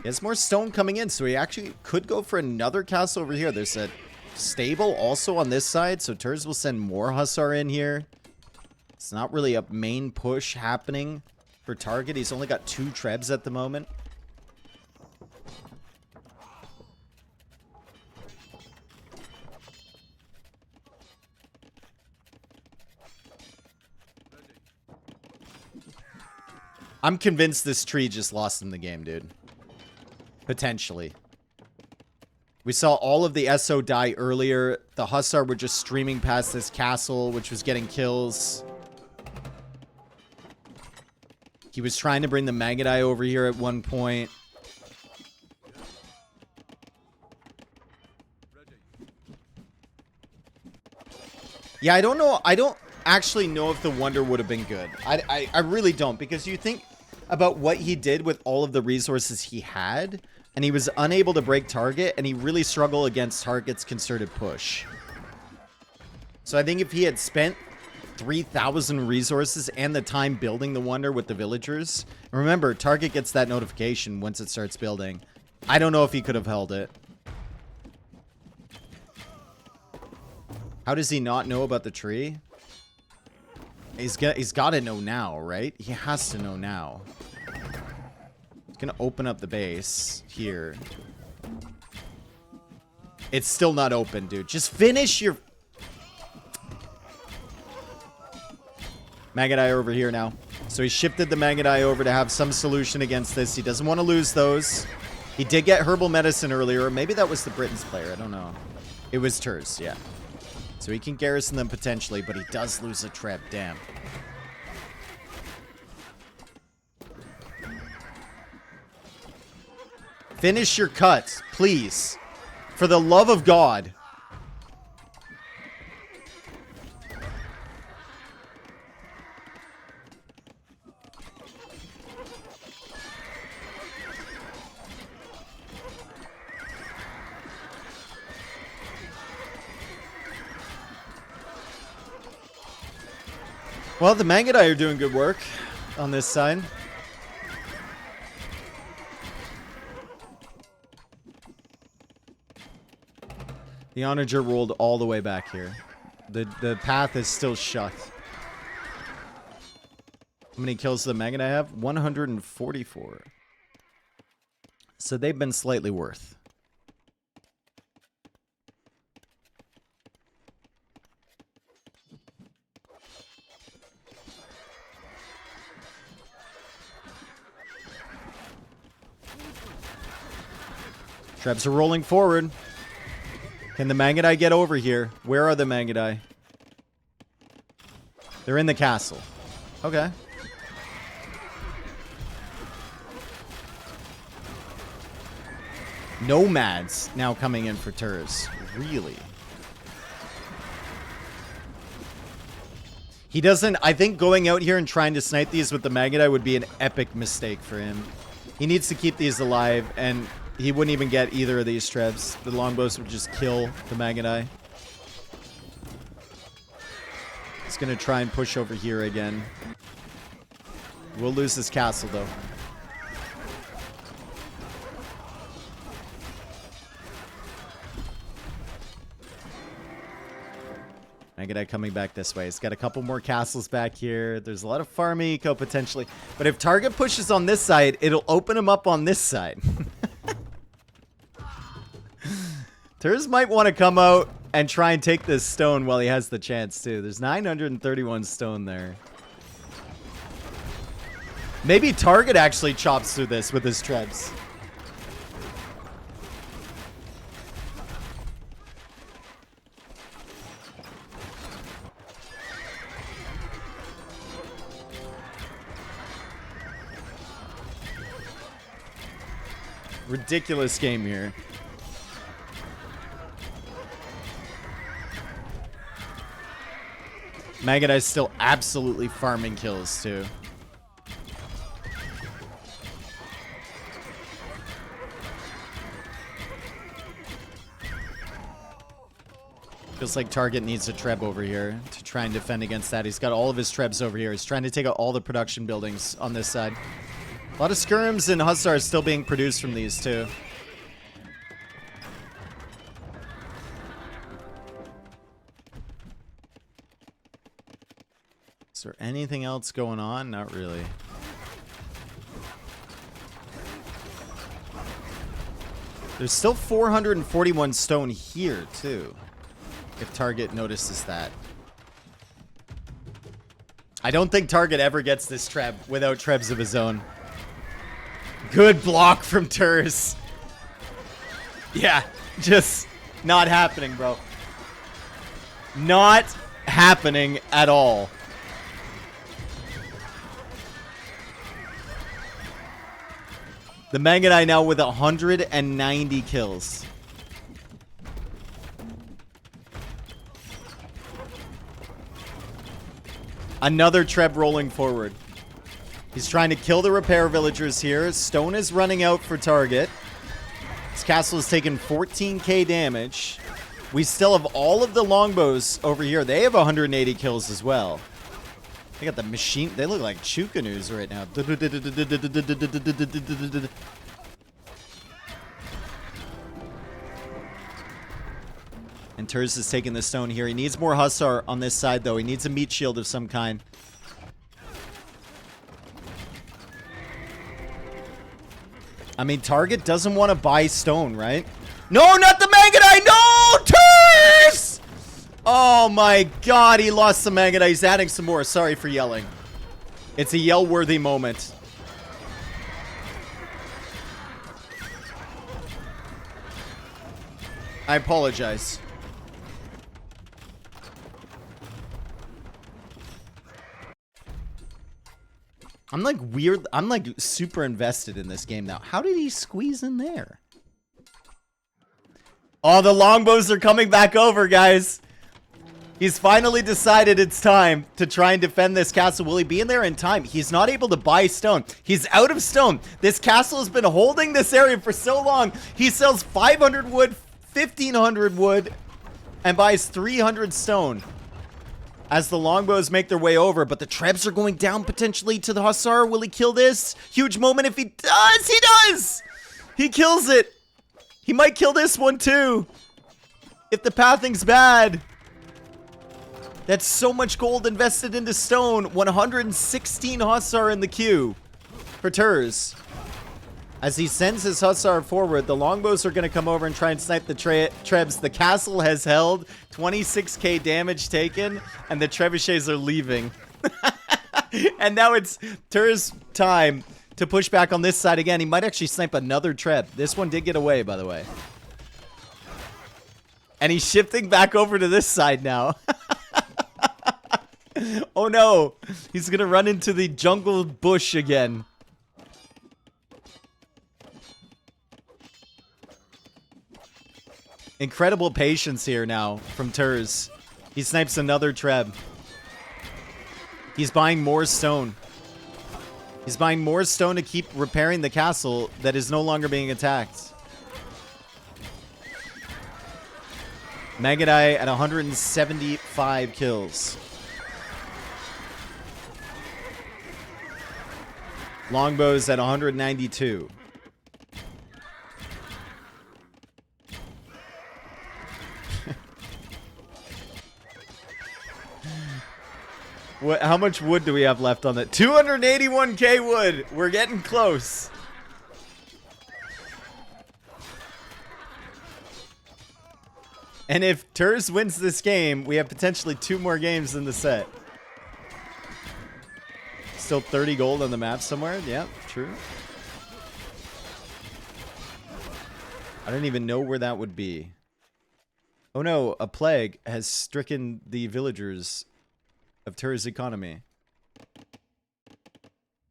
He has more stone coming in, so he actually could go for another castle over here. There's a stable also on this side, so Turs will send more Hussar in here. It's not really a main push happening for target. He's only got 2 trebs at the moment. I'm convinced this tree just lost him the game, dude. Potentially. We saw all of the SO die earlier. The Hussar were just streaming past this castle, which was getting kills. He was trying to bring the Magadai over here at one point. Yeah, I don't know. I don't actually know if the Wonder would have been good. I really don't, because you think about what he did with all of the resources he had, and he was unable to break target, and he really struggled against target's concerted push. So I think if he had spent 3,000 resources and the time building the Wonder with the villagers, and remember, target gets that notification once it starts building. I don't know if he could have held it. How does he not know about the tree? He's got to know now, right? He has to know now. He's going to open up the base here. It's still not open, dude. Just finish your... Magadai over here now. So he shifted the Magadai over to have some solution against this. He doesn't want to lose those. He did get herbal medicine earlier. Maybe that was the Britons player. I don't know. It was Turs, yeah. So he can garrison them potentially, but he does lose a trap. Damn. Finish your cut, please. For the love of God. Well, the Mangadai are doing good work on this side. The Onager rolled all the way back here. The path is still shut. How many kills does the Mangadai have? 144. So they've been slightly worth. Trebs are rolling forward. Can the Mangadai get over here? Where are the Mangadai? They're in the castle. Okay. Nomads now coming in for Turs. Really? He doesn't... I think going out here and trying to snipe these with the Mangadai would be an epic mistake for him. He needs to keep these alive, and he wouldn't even get either of these Trebs. The longbows would just kill the Mangadai. He's going to try and push over here again. We'll lose this castle, though. Mangadai coming back this way. He's got a couple more castles back here. There's a lot of farm eco potentially. But if target pushes on this side, it'll open him up on this side. Turs might want to come out and try and take this stone while he has the chance, too. There's 931 stone there. Maybe target actually chops through this with his Trebs. Ridiculous game here. Mangadai's still absolutely farming kills, too. Feels like target needs a Treb over here to try and defend against that. He's got all of his Trebs over here. He's trying to take out all the production buildings on this side. A lot of skirms and hussars still being produced from these, too. Is there anything else going on? Not really. There's still 441 stone here, too. If target notices that. I don't think target ever gets this Treb without Trebs of his own. Good block from Turs. Yeah, just not happening, bro. Not happening at all. The Mangadai now with 190 kills. Another Treb rolling forward. He's trying to kill the repair villagers here. Stone is running out for target. This castle has taken 14k damage. We still have all of the longbows over here. They have 180 kills as well. They got the machine. They look like Chukanoos right now. And Turs is taking the stone here. He needs more Hussar on this side, though. He needs a meat shield of some kind. I mean, target doesn't want to buy stone, right? No, not the Mangadai! No! Turs! Oh my god, he lost some Maggot. He's adding some more. Sorry for yelling. It's a yell-worthy moment. I apologize. I'm like weird. I'm like super invested in this game now. How did he squeeze in there? Oh, the longbows are coming back over, guys. He's finally decided it's time to try and defend this castle. Will he be in there in time? He's not able to buy stone. He's out of stone. This castle has been holding this area for so long. He sells 500 wood, 1,500 wood, and buys 300 stone as the longbows make their way over. But the trebs are going down potentially to the hussar. Will he kill this? Huge moment if he does. He does! He kills it. He might kill this one too, if the pathing's bad. That's so much gold invested into stone. 116 hussar in the queue for Turs. As he sends his hussar forward, the longbows are going to come over and try and snipe the trebs. The castle has held, 26k damage taken, and the trebuchets are leaving. And now it's Turs' time to push back on this side again. He might actually snipe another treb. This one did get away, by the way. And he's shifting back over to this side now. Oh no, he's gonna run into the jungle bush again. Incredible patience here now from Turs. He snipes another treb. He's buying more stone. He's buying more stone to keep repairing the castle that is no longer being attacked. Magadai at 175 kills. Longbows at 192. How much wood do we have left on that? 281k wood. We're getting close. And if Turs wins this game, we have potentially 2 more games in the set. Still 30 gold on the map somewhere. Yeah, true. I don't even know where that would be. Oh no, a plague has stricken the villagers of Turs' economy.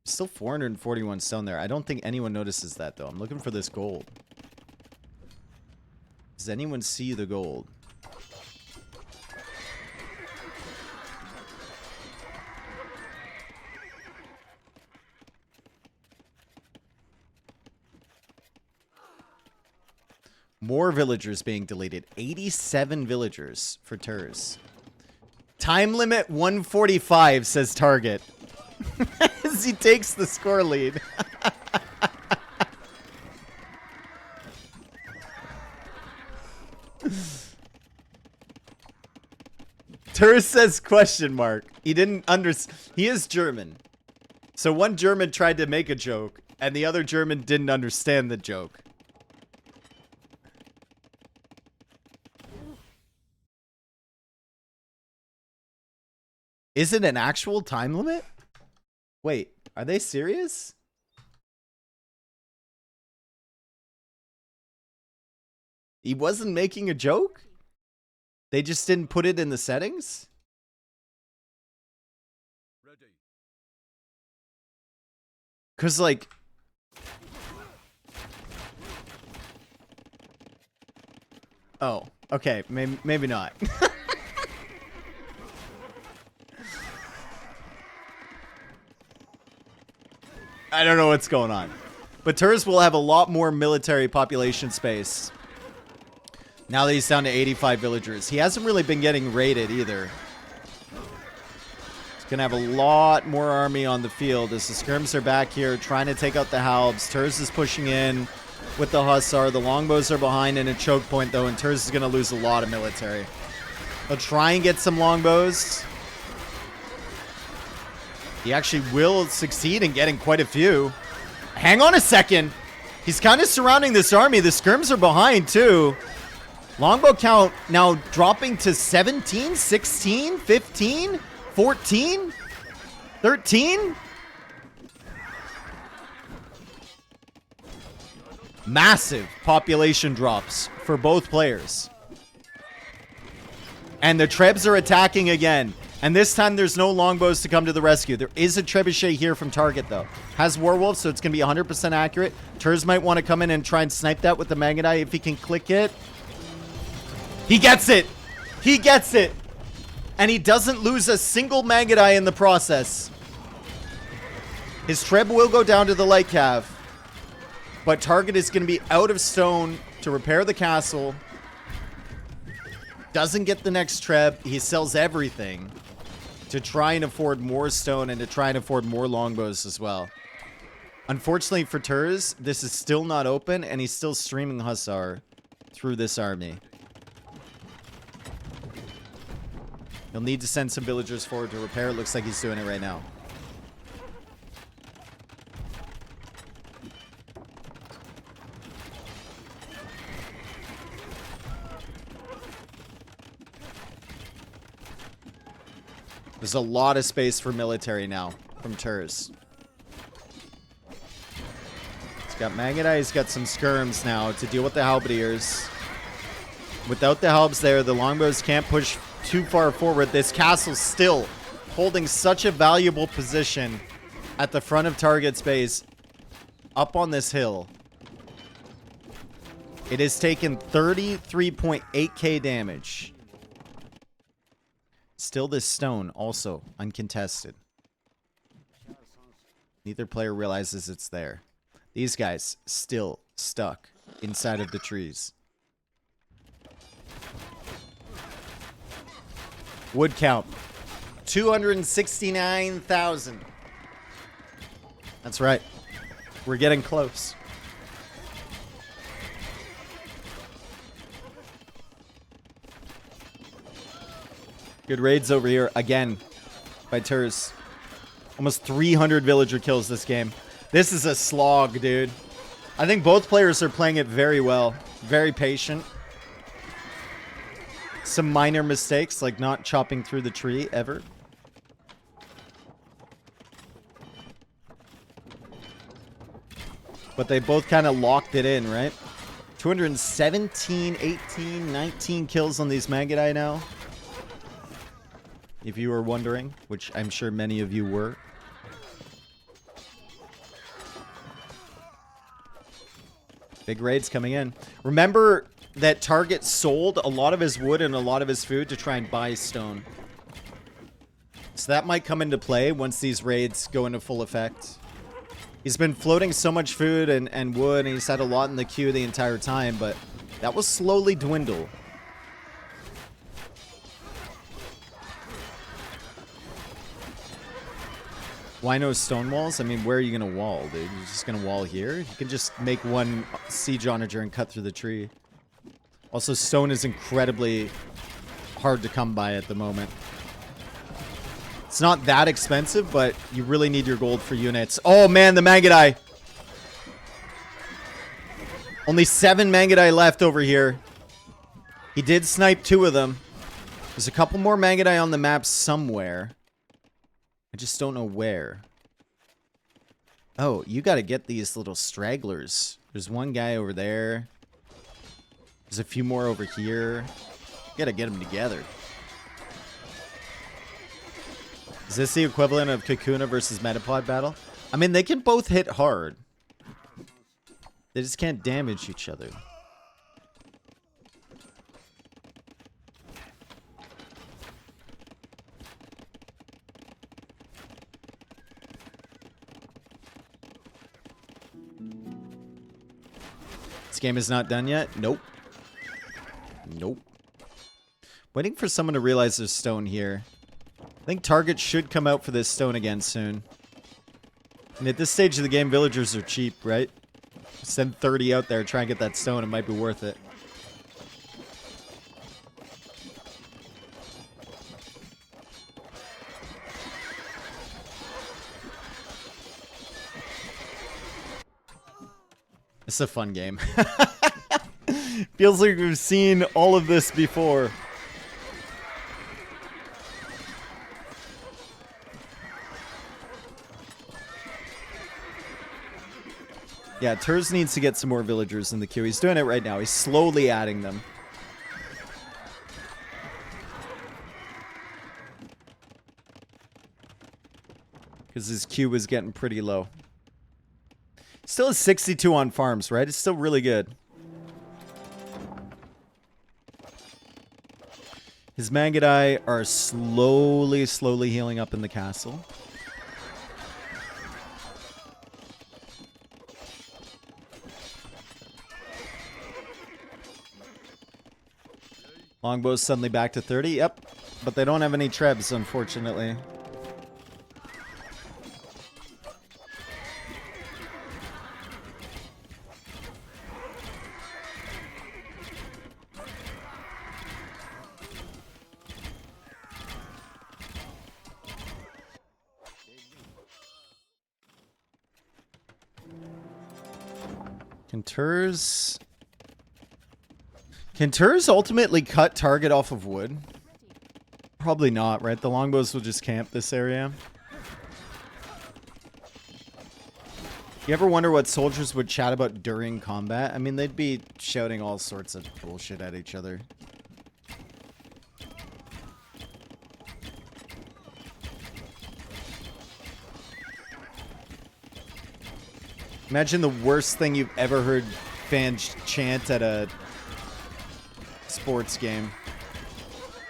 Still 441 stone there. I don't think anyone notices that though. I'm looking for this gold. Does anyone see the gold? More villagers being deleted. 87 villagers for Turs. Time limit 145, says Target. As he takes the score lead. Turs says question mark. He didn't understand. He is German. So one German tried to make a joke, and the other German didn't understand the joke. Is it an actual time limit? Wait, are they serious? He wasn't making a joke? They just didn't put it in the settings? Ready. 'Cause like... Oh, okay, maybe not. I don't know what's going on. But Turs will have a lot more military population space now that he's down to 85 villagers. He hasn't really been getting raided either. He's going to have a lot more army on the field as the scrims are back here trying to take out the halbs. Turs is pushing in with the hussar. The longbows are behind in a choke point though, and Turs is going to lose a lot of military. He'll try and get some longbows. He actually will succeed in getting quite a few. Hang on a second. He's kind of surrounding this army. The scrims are behind too. Longbow count now dropping to 17, 16, 15, 14, 13. Massive population drops for both players. And the Trebs are attacking again. And this time there's no longbows to come to the rescue. There is a trebuchet here from target though. Has werewolf, so it's going to be 100% accurate. Turs might want to come in and try and snipe that with the Magadai if he can click it. He gets it. He gets it. And he doesn't lose a single Magadai in the process. His Treb will go down to the light cav. But target is going to be out of stone to repair the castle. Doesn't get the next Treb. He sells everything to try and afford more stone and to try and afford more longbows as well. Unfortunately for Turs, this is still not open, and he's still streaming Hussar through this army. He'll need to send some villagers forward to repair. It looks like he's doing it right now. There's a lot of space for military now from Turs. He's got Magadai, he's got some skirms now to deal with the halberdiers. Without the halbs there, the longbows can't push too far forward. This castle's still holding such a valuable position at the front of target's base up on this hill. It has taken 33.8k damage. Still this stone, also uncontested. Neither player realizes it's there. These guys still stuck inside of the trees. Wood count, 269,000. That's right. We're getting close. Good raids over here again by Turs. Almost 300 villager kills this game. This is a slog, dude. I think both players are playing it very well. Very patient. Some minor mistakes, like not chopping through the tree ever. But they both kind of locked it in, right? 217, 18, 19 kills on these Magadai now. If you were wondering, which I'm sure many of you were. Big raids coming in. Remember that target sold a lot of his wood and a lot of his food to try and buy stone. So that might come into play once these raids go into full effect. He's been floating so much food and wood, and he's had a lot in the queue the entire time, but that will slowly dwindle. Why no stone walls? I mean, where are you going to wall, dude? You're just going to wall here? You can just make one siege onager and cut through the tree. Also, stone is incredibly hard to come by at the moment. It's not that expensive, but you really need your gold for units. Oh, man, the Magadai. Only 7 Magadai left over here. He did snipe 2 of them. There's a couple more Magadai on the map somewhere. I just don't know where. Oh, you got to get these little stragglers. There's one guy over there. There's a few more over here. You got to get them together. Is this the equivalent of Kakuna versus Metapod battle? I mean, they can both hit hard. They just can't damage each other. This game is not done yet? Nope. Nope. Waiting for someone to realize there's stone here. I think target should come out for this stone again soon. And at this stage of the game, villagers are cheap, right? Send 30 out there, try and get that stone. It might be worth it. It's a fun game. Feels like we've seen all of this before. Yeah, Turs needs to get some more villagers in the queue. He's doing it right now. He's slowly adding them. Because his queue was getting pretty low. Still has 62 on farms, right? It's still really good. His Mangudai are slowly healing up in the castle. Longbow's suddenly back to 30. Yep. But they don't have any trebs, unfortunately. Can Turs ultimately cut target off of wood? Probably not, right? The longbows will just camp this area. You ever wonder what soldiers would chat about during combat? I mean, they'd be shouting all sorts of bullshit at each other. Imagine the worst thing you've ever heard fans chant at a sports game.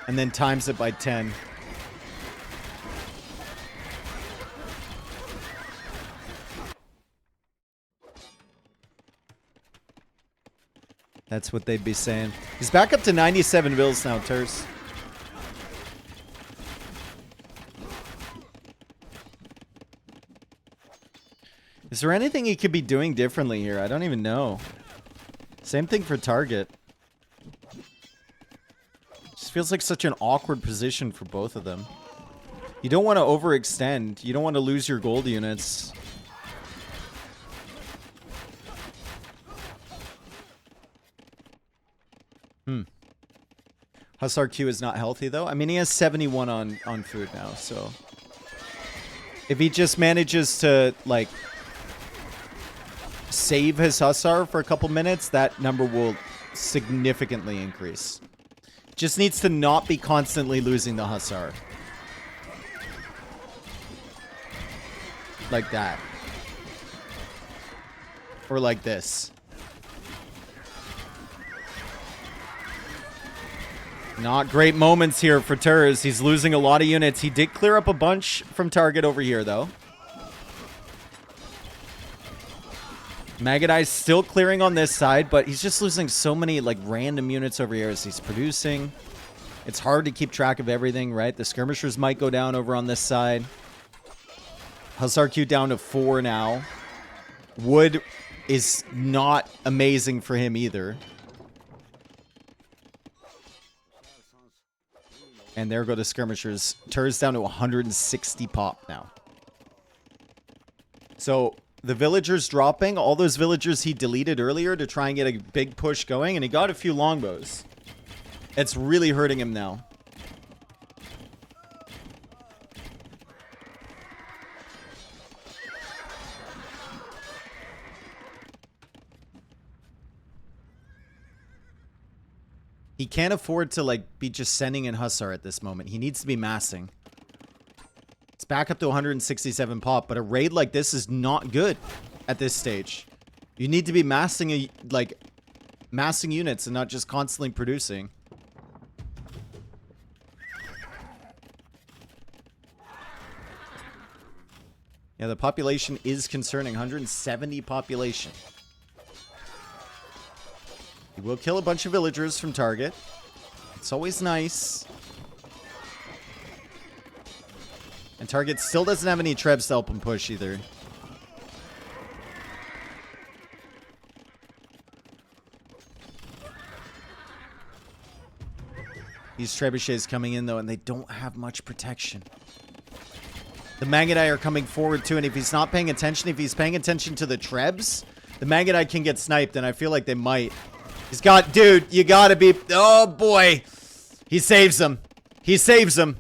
And then times it by 10. That's what they'd be saying. He's back up to 97 bills now, Terse. Is there anything he could be doing differently here? I don't even know. Same thing for target. Just feels like such an awkward position for both of them. You don't want to overextend. You don't want to lose your gold units. Hussar Q is not healthy, though. I mean, he has 71 on food now, so... If he just manages to, like... save his Hussar for a couple minutes, that number will significantly increase. Just needs to not be constantly losing the Hussar. Like that. Or like this. Not great moments here for Turs. He's losing a lot of units. He did clear up a bunch from target over here, though. Magadai's still clearing on this side, but he's just losing so many, like, random units over here as he's producing. It's hard to keep track of everything, right? The skirmishers might go down over on this side. Hussar Q down to 4 now. Wood is not amazing for him either. And there go the skirmishers. Turs down to 160 pop now. So... the villagers dropping, all those villagers he deleted earlier to try and get a big push going, and he got a few longbows. It's really hurting him now. He can't afford to, like, be just sending in Hussar at this moment. He needs to be massing. It's back up to 167 pop, but a raid like this is not good at this stage. You need to be massing, massing units and not just constantly producing. Yeah, the population is concerning. 170 population. He will kill a bunch of villagers from target. It's always nice. And target still doesn't have any trebs to help him push either. These trebuchets coming in though, and they don't have much protection. The Mangudai are coming forward too, and if he's not paying attention, if he's paying attention to the trebs, the Mangudai can get sniped, and I feel like they might. He's got, dude, you gotta be, oh boy. He saves him. He saves him.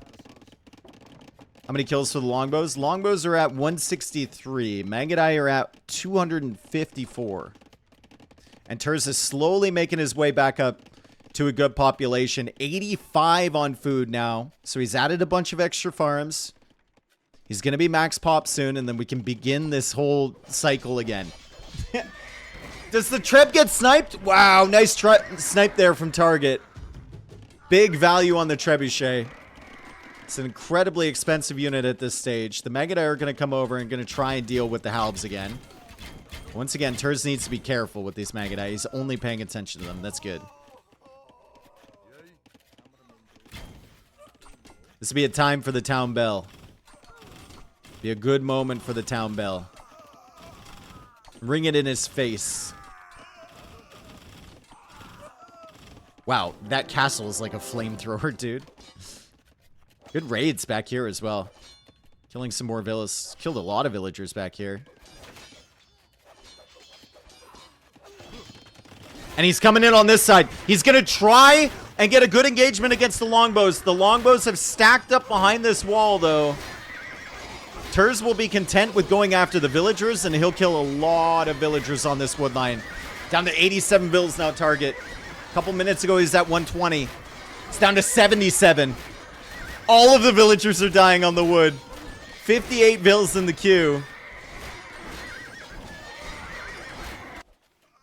How many kills for the longbows? Longbows are at 163. Mangadai are at 254. And Turs is slowly making his way back up to a good population. 85 on food now. So he's added a bunch of extra farms. He's going to be max pop soon, and then we can begin this whole cycle again. Does the Treb get sniped? Wow, nice snipe there from target. Big value on the Trebuchet. It's an incredibly expensive unit at this stage. The Mangadai are going to come over and going to try and deal with the Halbs again. Once again, Turs needs to be careful with these Mangadai. He's only paying attention to them. That's good. This would be a time for the town bell. Be a good moment for the town bell. Ring it in his face. Wow, that castle is like a flamethrower, dude. Good raids back here as well. Killing some more villas. Killed a lot of villagers back here. And he's coming in on this side. He's going to try and get a good engagement against the longbows. The longbows have stacked up behind this wall, though. Turs will be content with going after the villagers, and he'll kill a lot of villagers on this wood line. Down to 87 vills now, target. A couple minutes ago, he's at 120. It's down to 77. All of the villagers are dying on the wood. 58 vills in the queue.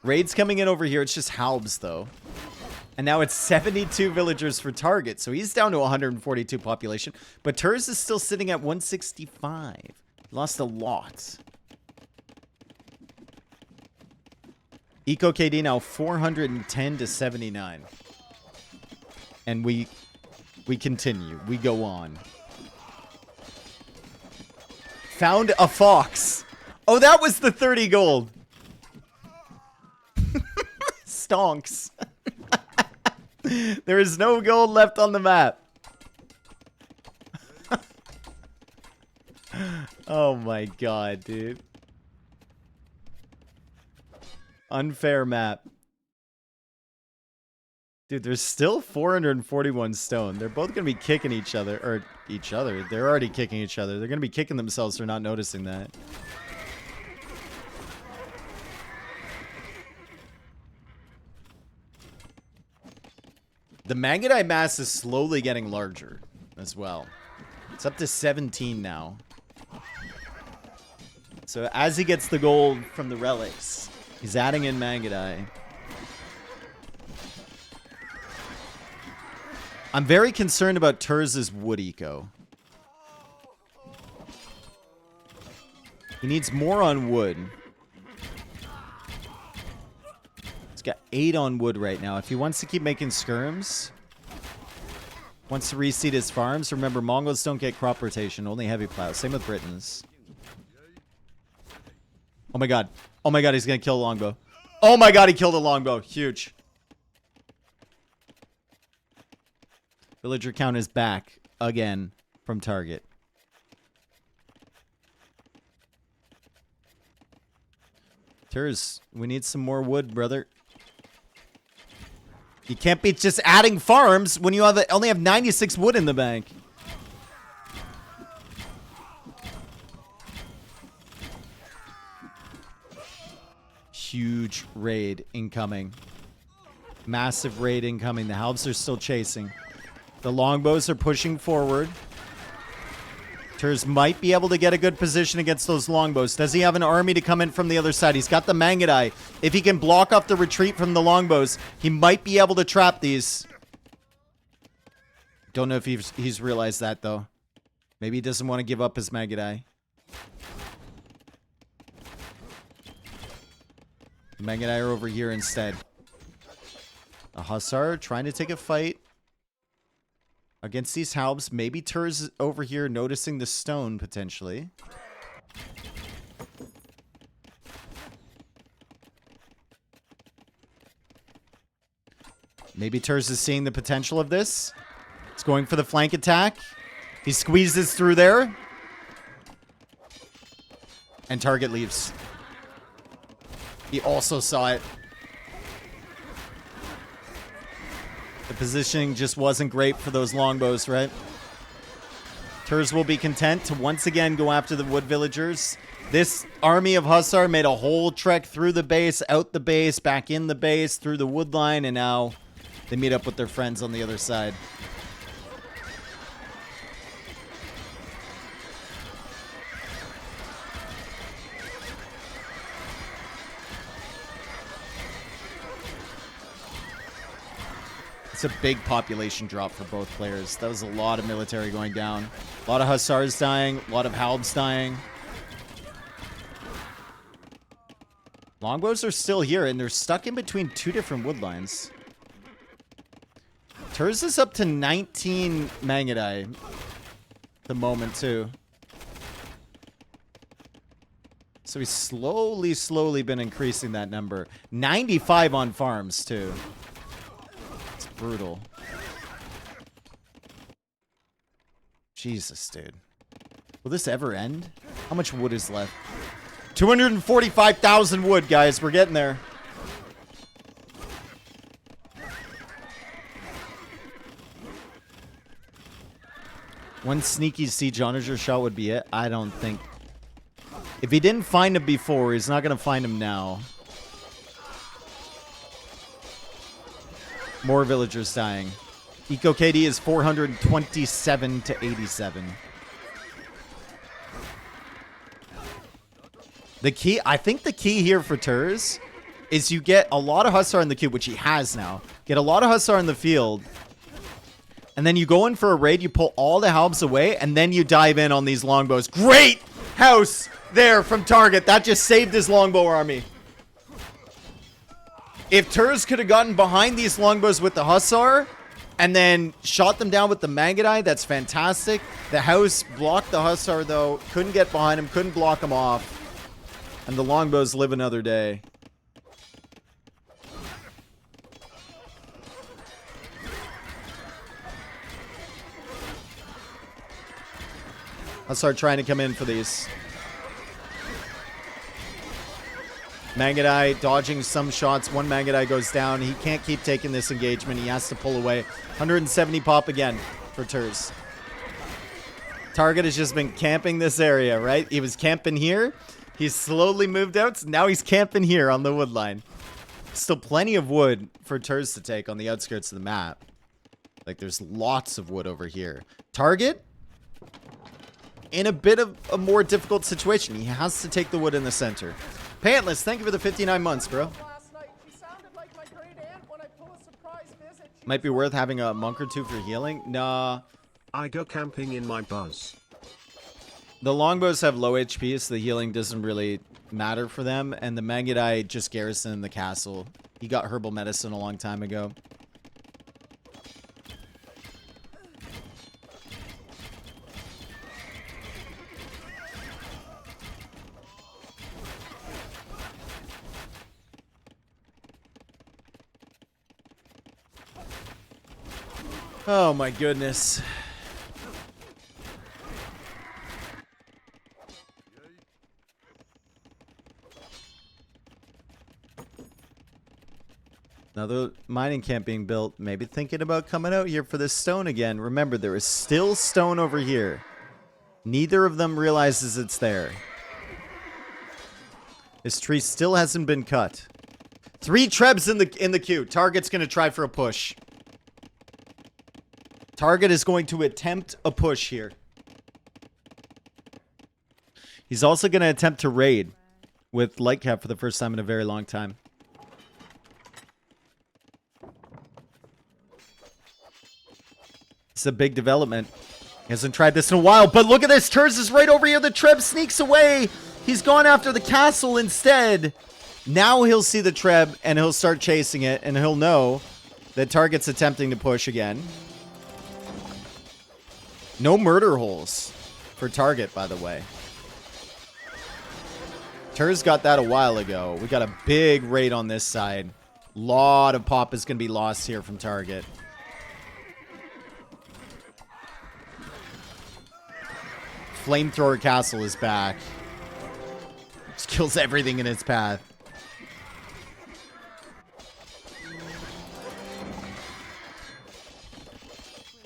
Raids coming in over here. It's just Halbs, though. And now it's 72 villagers for target. So he's down to 142 population. But Turs is still sitting at 165. Lost a lot. Eco KD now 410 to 79. And we continue. We go on. Found a fox. Oh, that was the 30 gold. Stonks. There is no gold left on the map. Oh my god, dude. Unfair map. Dude, there's still 441 stone. They're both going to be kicking each other. Or each other. They're already kicking each other. They're going to be kicking themselves for not noticing that. The Mangadai mass is slowly getting larger as well. It's up to 17 now. So as he gets the gold from the relics, he's adding in Mangadai. I'm very concerned about Turs' wood eco. He needs more on wood. He's got 8 on wood right now. If he wants to keep making skirms, wants to reseed his farms. Remember, Mongols don't get crop rotation, only heavy plows. Same with Britons. Oh my god. Oh my god, he's gonna kill a longbow. Oh my god, he killed a longbow. Huge. Villager count is back again from target. Turs, we need some more wood, brother. You can't be just adding farms when you only have 96 wood in the bank. Huge raid incoming. Massive raid incoming. The Halbs are still chasing. The longbows are pushing forward. Turs might be able to get a good position against those longbows. Does he have an army to come in from the other side? He's got the Mangadai. If he can block off the retreat from the longbows, he might be able to trap these. Don't know if he's realized that, though. Maybe he doesn't want to give up his Mangadai. The Mangadai are over here instead. A Hussar trying to take a fight against these Halbs. Maybe Turs is over here noticing the stone, potentially. Maybe Turs is seeing the potential of this. He's going for the flank attack. He squeezes through there. And target leaves. He also saw it. positioning just wasn't great for those longbows, right? Turs will be content to once again go after the wood villagers. This army of Hussar made a whole trek through the base, out the base, back in the base, through the wood line, and now they meet up with their friends on the other side. It's a big population drop for both players. That was a lot of military going down. A lot of Hussars dying, a lot of Halbs dying. Longbows are still here, and they're stuck in between two different wood lines. Turs is up to 19 Mangudai at the moment, too. So he's slowly been increasing that number. 95 on farms, too. It's brutal. Jesus, dude. Will this ever end? How much wood is left? 245,000 wood, guys. We're getting there. One sneaky siege onager shot would be it. I don't think. If he didn't find him before, he's not going to find him now. More villagers dying. Eco KD is 427 to 87. The key, I think the key here for Turs is you get a lot of Hussar in the cube, which he has now. Get a lot of Hussar in the field. And then you go in for a raid, you pull all the Halbs away, and then you dive in on these longbows. Great house there from Target. That just saved his longbow army. If Turs could have gotten behind these longbows with the Hussar and then shot them down with the Mangudai, that's fantastic. The house blocked the Hussar, though. Couldn't get behind him, couldn't block him off. And the longbows live another day. I'll start trying to come in for these. Mangudai dodging some shots. One Mangudai goes down. He can't keep taking this engagement. He has to pull away. 170 pop again for Turs. Target has just been camping this area, right? He was camping here. He's slowly moved out. So now he's camping here on the wood line. Still plenty of wood for Turs to take on the outskirts of the map. Like, there's lots of wood over here. Target in a bit of a more difficult situation. He has to take the wood in the center. Pantless, thank you for the 59 months, bro. Might be worth having a monk or two for healing. Nah. I go camping in my buzz. The longbows have low HP, so the healing doesn't really matter for them. And the Mangudai just garrison in the castle. He got herbal medicine a long time ago. Oh my goodness. Another mining camp being built. Maybe thinking about coming out here for this stone again. Remember, there is still stone over here. Neither of them realizes it's there. This tree still hasn't been cut. 3 trebs in the queue. Target's going to try for a push. Target is going to attempt a push here. He's also going to attempt to raid with Lightcap for the first time in a very long time. It's a big development. He hasn't tried this in a while, but look at this. Turs is right over here. The Treb sneaks away. He's gone after the castle instead. Now he'll see the Treb and he'll start chasing it, and he'll know that Target's attempting to push again. No murder holes for Target, by the way. Turs got that a while ago. We got a big raid on this side. Lot of pop is going to be lost here from Target. Flamethrower Castle is back. Just kills everything in its path.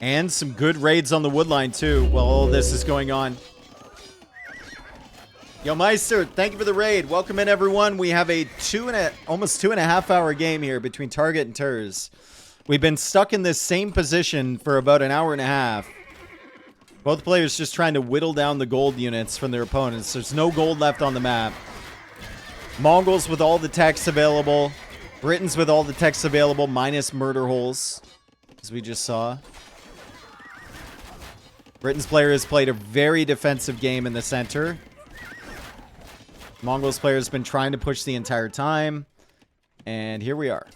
And some good raids on the woodline, too, while all this is going on. Yo, Meister, thank you for the raid. Welcome in, everyone. We have a almost 2.5 hour game here between Target and Turs. We've been stuck in this same position for about an hour and a half. Both players just trying to whittle down the gold units from their opponents. There's no gold left on the map. Mongols with all the techs available. Britons with all the techs available, minus murder holes, as we just saw. Britain's player has played a very defensive game in the center. Mongols player has been trying to push the entire time. And here we are.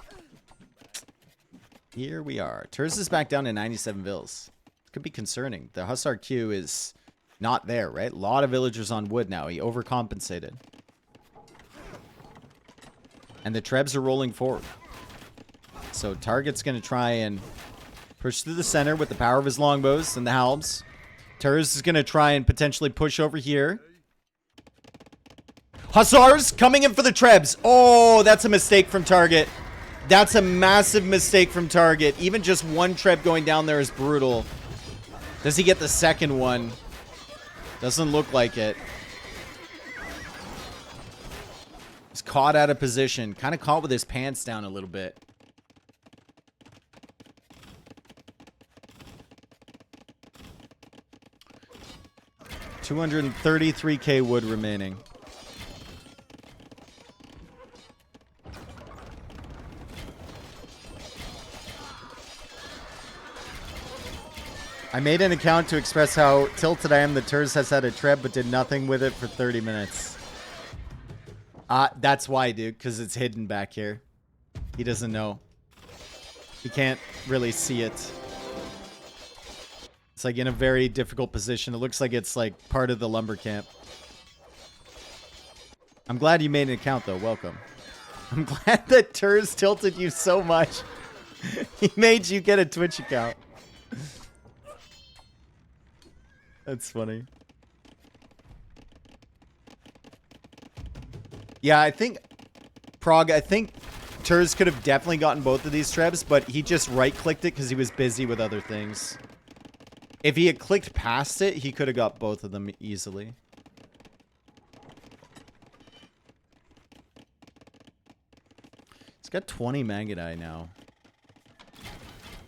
Here we are. Turs is back down to 97 vills. Could be concerning. The Hussar queue is not there, right? A lot of villagers on wood now. He overcompensated. And the Trebs are rolling forward. So Target's going to try and push through the center with the power of his longbows and the halbs. Turs is going to try and potentially push over here. Hussars coming in for the Trebs. Oh, that's a mistake from Target. That's a massive mistake from Target. Even just one Treb going down there is brutal. Does he get the second one? Doesn't look like it. He's caught out of position. Kind of caught with his pants down a little bit. $233K wood remaining. I made an account to express how tilted I am that Turs has had a Treb but did nothing with it for 30 minutes. That's why, dude, because it's hidden back here. He doesn't know. He can't really see it. It's like in a very difficult position. It looks like it's like part of the lumber camp. I'm glad you made an account, though. Welcome. I'm glad that Turs tilted you so much. He made you get a Twitch account. That's funny. Yeah, I think Turs could have definitely gotten both of these Trebs, but he just right-clicked it because he was busy with other things. If he had clicked past it, he could have got both of them easily. He's got 20 Mangadai now.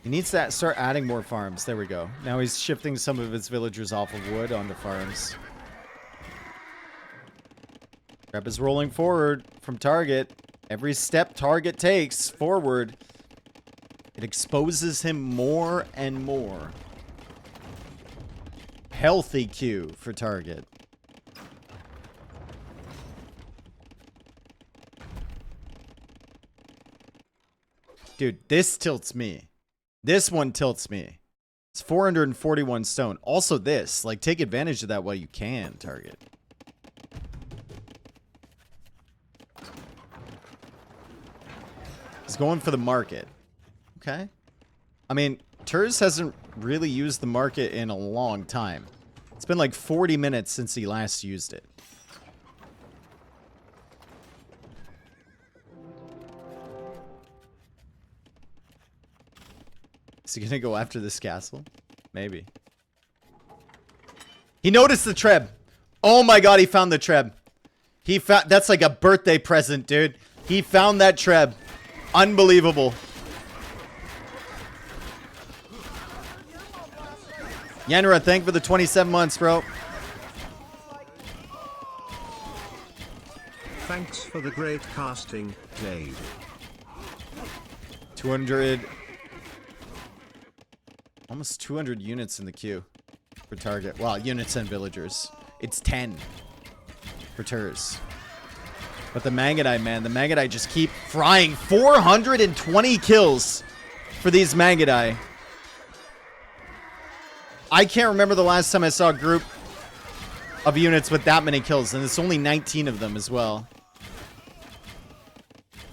He needs to start adding more farms. There we go. Now he's shifting some of his villagers off of wood onto farms. Rep is rolling forward from Target. Every step Target takes forward, it exposes him more and more. Healthy queue for Target. Dude, this tilts me. This one tilts me. It's 441 stone. Also this. Like, take advantage of that while you can, Target. He's going for the market. Okay. I mean, Turs hasn't really used the market in a long time. It's been like 40 minutes since he last used it. Is he gonna go after this castle? Maybe. He noticed the Treb. Oh my god, he found the Treb. He found... That's like a birthday present, dude. He found that Treb. Unbelievable. Yanra, thank you for the 27 months, bro. Thanks for the great casting, Dave. 200... Almost 200 units in the queue for Target. Well, units and villagers. It's 10 for Turs. But the Mangadai, man, the Mangadai just keep frying. 420 kills for these Mangadai. I can't remember the last time I saw a group of units with that many kills, and it's only 19 of them as well.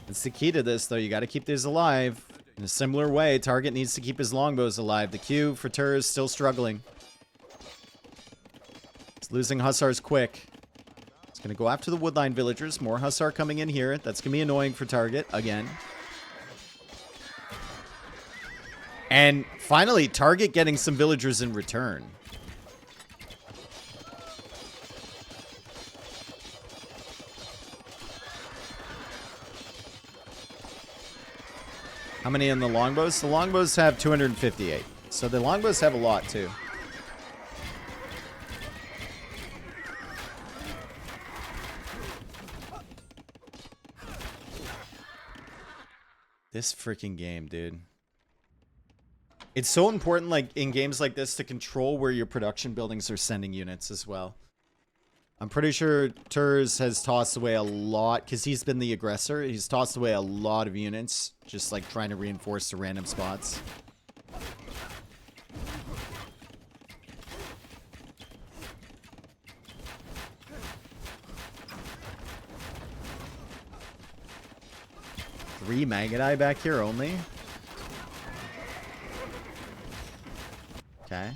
It's the key to this, though. You got to keep these alive. In a similar way, Target needs to keep his longbows alive. The queue for Turs is still struggling. He's losing Hussars quick. He's going to go after the woodline villagers. More Hussar coming in here. That's going to be annoying for Target again. And finally, Target getting some villagers in return. How many in the longbows? The longbows have 258. So the longbows have a lot too. This freaking game, dude. It's so important, like, in games like this to control where your production buildings are sending units as well. I'm pretty sure Turs has tossed away a lot, because he's been the aggressor. He's tossed away a lot of units, just, like, trying to reinforce the random spots. Three Magadai back here only? Okay.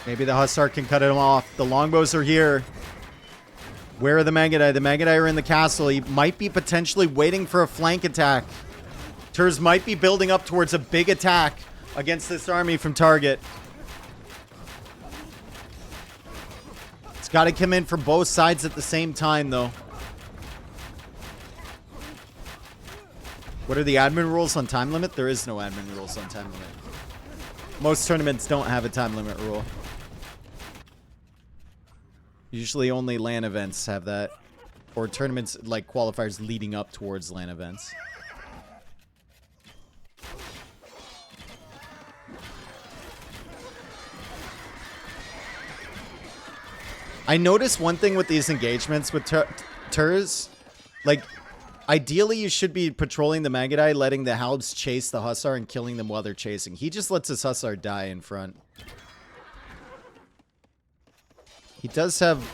Maybe the Hussar can cut him off. The longbows are here. Where are the Magadai? The Magadai are in the castle. He might be potentially waiting for a flank attack. Turs might be building up towards a big attack against this army from Target. It's got to come in from both sides at the same time, though. What are the admin rules on time limit? There is no admin rules on time limit. Most tournaments don't have a time limit rule. Usually only LAN events have that. Or tournaments like qualifiers leading up towards LAN events. I noticed one thing with these engagements with Turs. Like, ideally you should be patrolling the Magadai, letting the Halbs chase the Hussar and killing them while they're chasing. He just lets his Hussar die in front. He does have...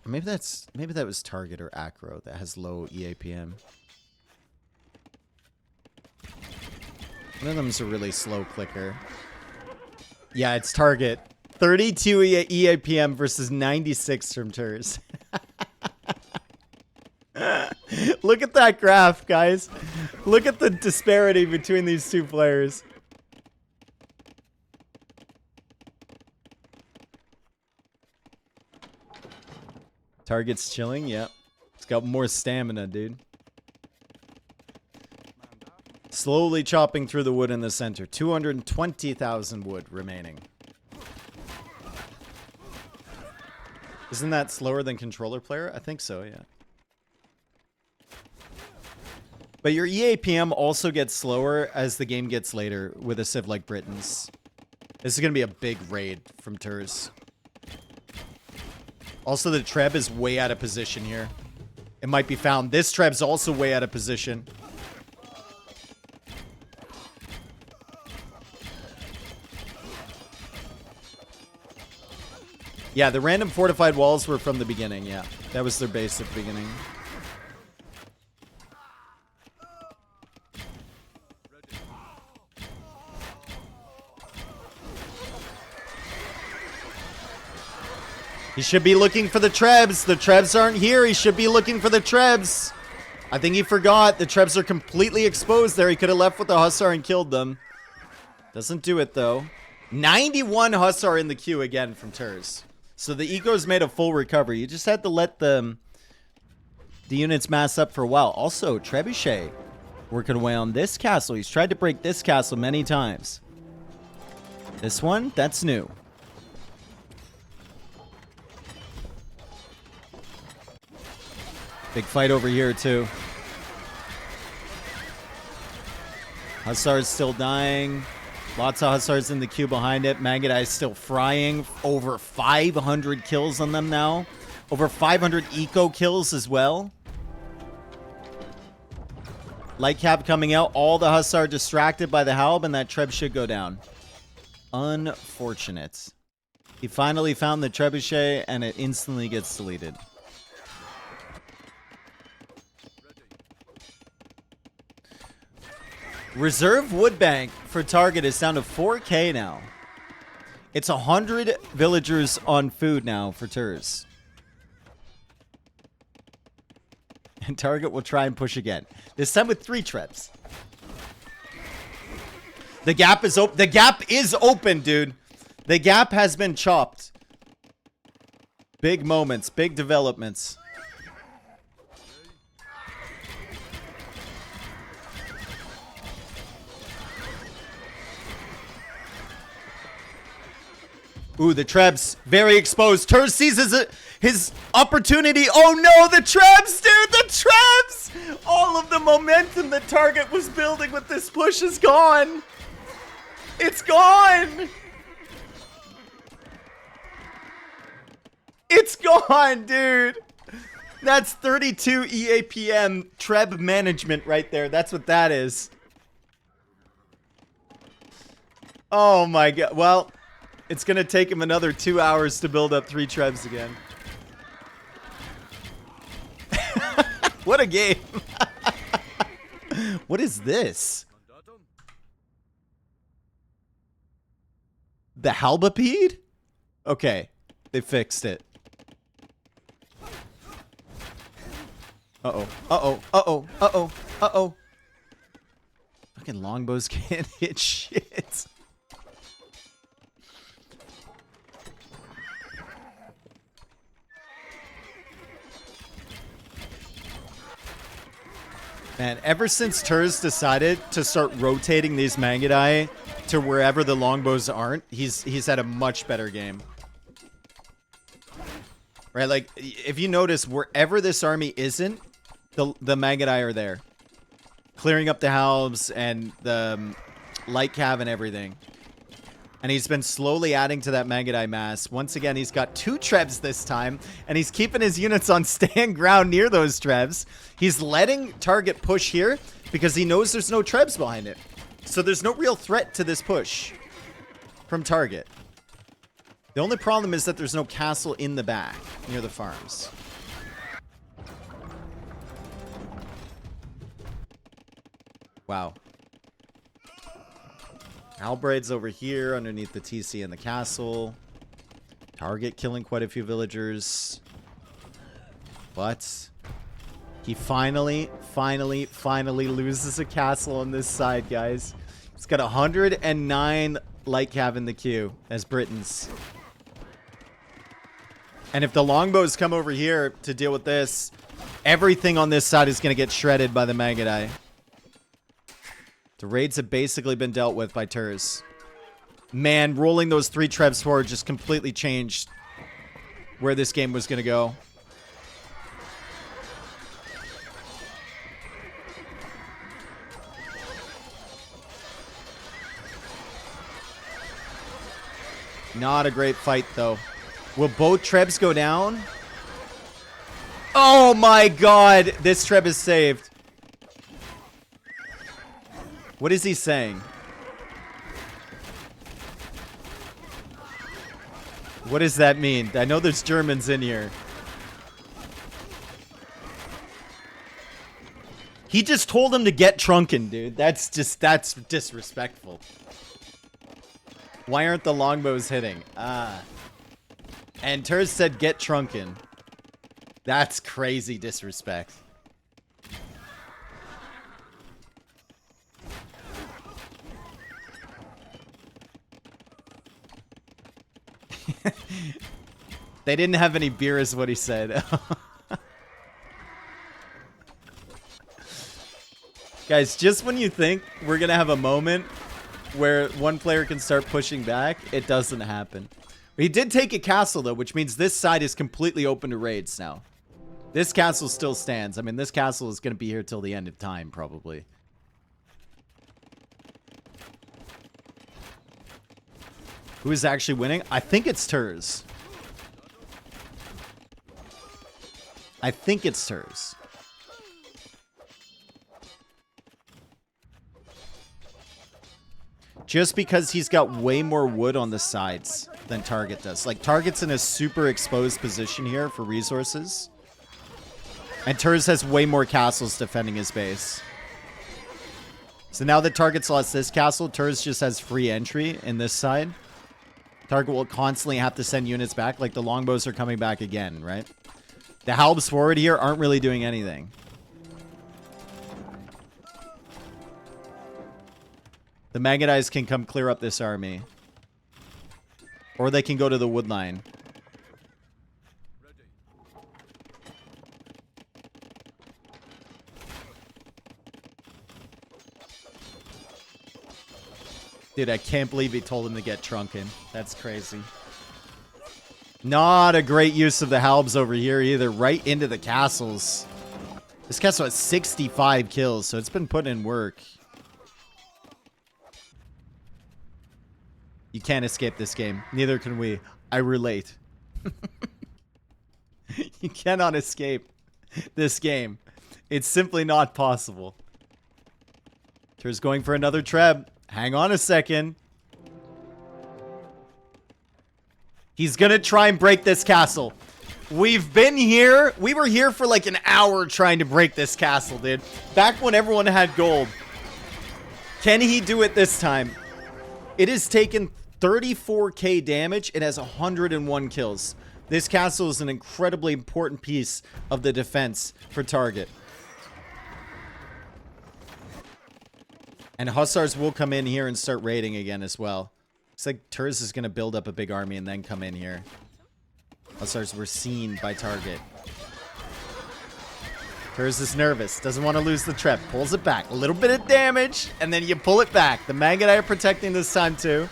Maybe that was Target or Acro that has low EAPM. One of them's a really slow clicker. Yeah, it's Target. 32 EAPM versus 96 from Turs. Look at that graph, guys. Look at the disparity between these two players. Target's chilling, yep. It's got more stamina, dude. Slowly chopping through the wood in the center. 220,000 wood remaining. Isn't that slower than controller player? I think so, yeah. But your EAPM also gets slower as the game gets later with a civ like Britons. This is going to be a big raid from Turs. Also, the Treb is way out of position here. It might be found. This Treb's also way out of position. Yeah, the random fortified walls were from the beginning, yeah. That was their base at the beginning. He should be looking for the Trebs. The Trebs aren't here. He should be looking for the Trebs. I think he forgot. The Trebs are completely exposed there. He could have left with the Hussar and killed them. Doesn't do it, though. 91 Hussar in the queue again from Turs. So the Eco's made a full recovery. You just had to let the units mass up for a while. Also, Trebuchet working away on this castle. He's tried to break this castle many times. This one, that's new. Big fight over here, too. Hussar's still dying. Lots of Hussars in the queue behind it. Magadai still frying. Over 500 kills on them now. Over 500 eco kills as well. Light cap coming out. All the Hussar distracted by the Halb, and that Treb should go down. Unfortunate. He finally found the Trebuchet, and it instantly gets deleted. Reserve wood bank for Target is down to 4K now. It's 100 villagers on food now for Turs. And target will try and push again. This time with 3 trebs. The gap is open. The gap is open, dude. The gap has been chopped. Big moments, big developments. Ooh, the trebs, very exposed. Tur sees his opportunity. Oh no, the trebs, dude, the trebs! All of the momentum the target was building with this push is gone. It's gone. It's gone, dude. That's 32 EAPM treb management right there. That's what that is. Oh my god. Well, it's going to take him another 2 hours to build up 3 trebs again. What a game. What is this? The halbapede? Okay, they fixed it. Uh-oh, uh-oh, uh-oh, uh-oh, uh-oh. Fucking longbows can't hit shit. Man, ever since Tur's decided to start rotating these Mangudai to wherever the longbows aren't, he's had a much better game. Right, like, if you notice, wherever this army isn't, the Mangudai are there. Clearing up the halbs and the light cav and everything. And he's been slowly adding to that Mangudai mass. Once again, he's got 2 trebs this time, and he's keeping his units on stand ground near those trebs. He's letting target push here because he knows there's no trebs behind it. So there's no real threat to this push from target. The only problem is that there's no castle in the back near the farms. Wow. Halbraid's over here underneath the TC and the castle. Target killing quite a few villagers. But he finally loses a castle on this side, guys. He's got 109 light cav in the queue as Britons. And if the longbows come over here to deal with this, everything on this side is going to get shredded by the Mangudai. The raids have basically been dealt with by Turs. Man, rolling those 3 trebs forward just completely changed where this game was going to go. Not a great fight, though. Will both trebs go down? Oh my god! This treb is saved. What is he saying? What does that mean? I know there's Germans in here. He just told him to get trunken, dude. That's disrespectful. Why aren't the longbows hitting? And Turs said get trunken. That's crazy disrespect. They didn't have any beer is what he said. Guys, just when you think we're going to have a moment where one player can start pushing back, it doesn't happen. He did take a castle, though, which means this side is completely open to raids now. This castle still stands. I mean, this castle is going to be here till the end of time, probably. Who is actually winning? I think it's Turs. I think it's Turs. Just because he's got way more wood on the sides than Target does. Like, Target's in a super exposed position here for resources. And Turs has way more castles defending his base. So now that Target's lost this castle, Turs just has free entry in this side. Target will constantly have to send units back. Like, the longbows are coming back again, right? The halbs forward here aren't really doing anything. The Mangudais can come clear up this army. Or they can go to the wood line. Dude, I can't believe he told him to get trunken. That's crazy. Not a great use of the halbs over here either. Right into the castles. This castle has 65 kills, so it's been put in work. You can't escape this game. Neither can we. I relate. You cannot escape this game. It's simply not possible. Tur's going for another treb. Hang on a second. He's gonna try and break this castle. We've been here. We were here for like an hour trying to break this castle, dude. Back when everyone had gold. Can he do it this time? It has taken 34k damage. It has 101 kills. This castle is an incredibly important piece of the defense for Target. And Hussars will come in here and start raiding again as well. Looks like Turs is going to build up a big army and then come in here. Hussars were seen by Target. Turs is nervous. Doesn't want to lose the trip. Pulls it back. A little bit of damage. And then you pull it back. The Mangudai are protecting this time too.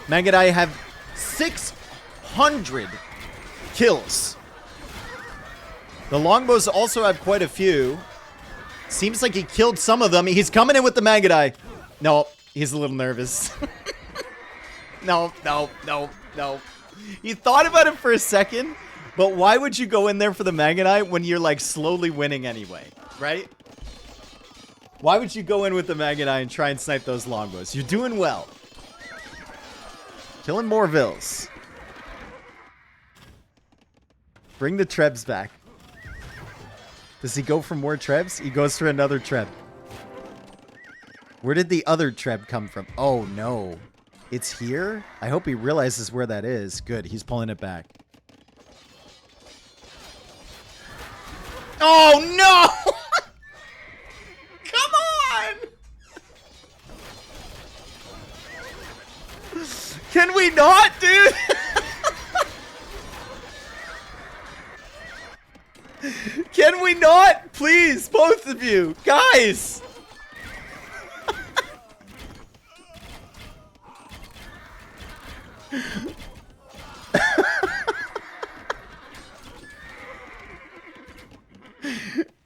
Mangudai have 600 kills. The longbows also have quite a few. Seems like he killed some of them. He's coming in with the Mangudai. No, he's a little nervous. No. You thought about it for a second, but why would you go in there for the Mangudai when you're like slowly winning anyway, right? Why would you go in with the Mangudai and try and snipe those longbows? You're doing well. Killing more vills. Bring the trebs back. Does he go for more trebs? He goes for another treb. Where did the other treb come from? Oh, no. It's here? I hope he realizes where that is. Good, he's pulling it back. Oh, no! Come on! Can we not, dude? Can we not? Please, both of you. Guys!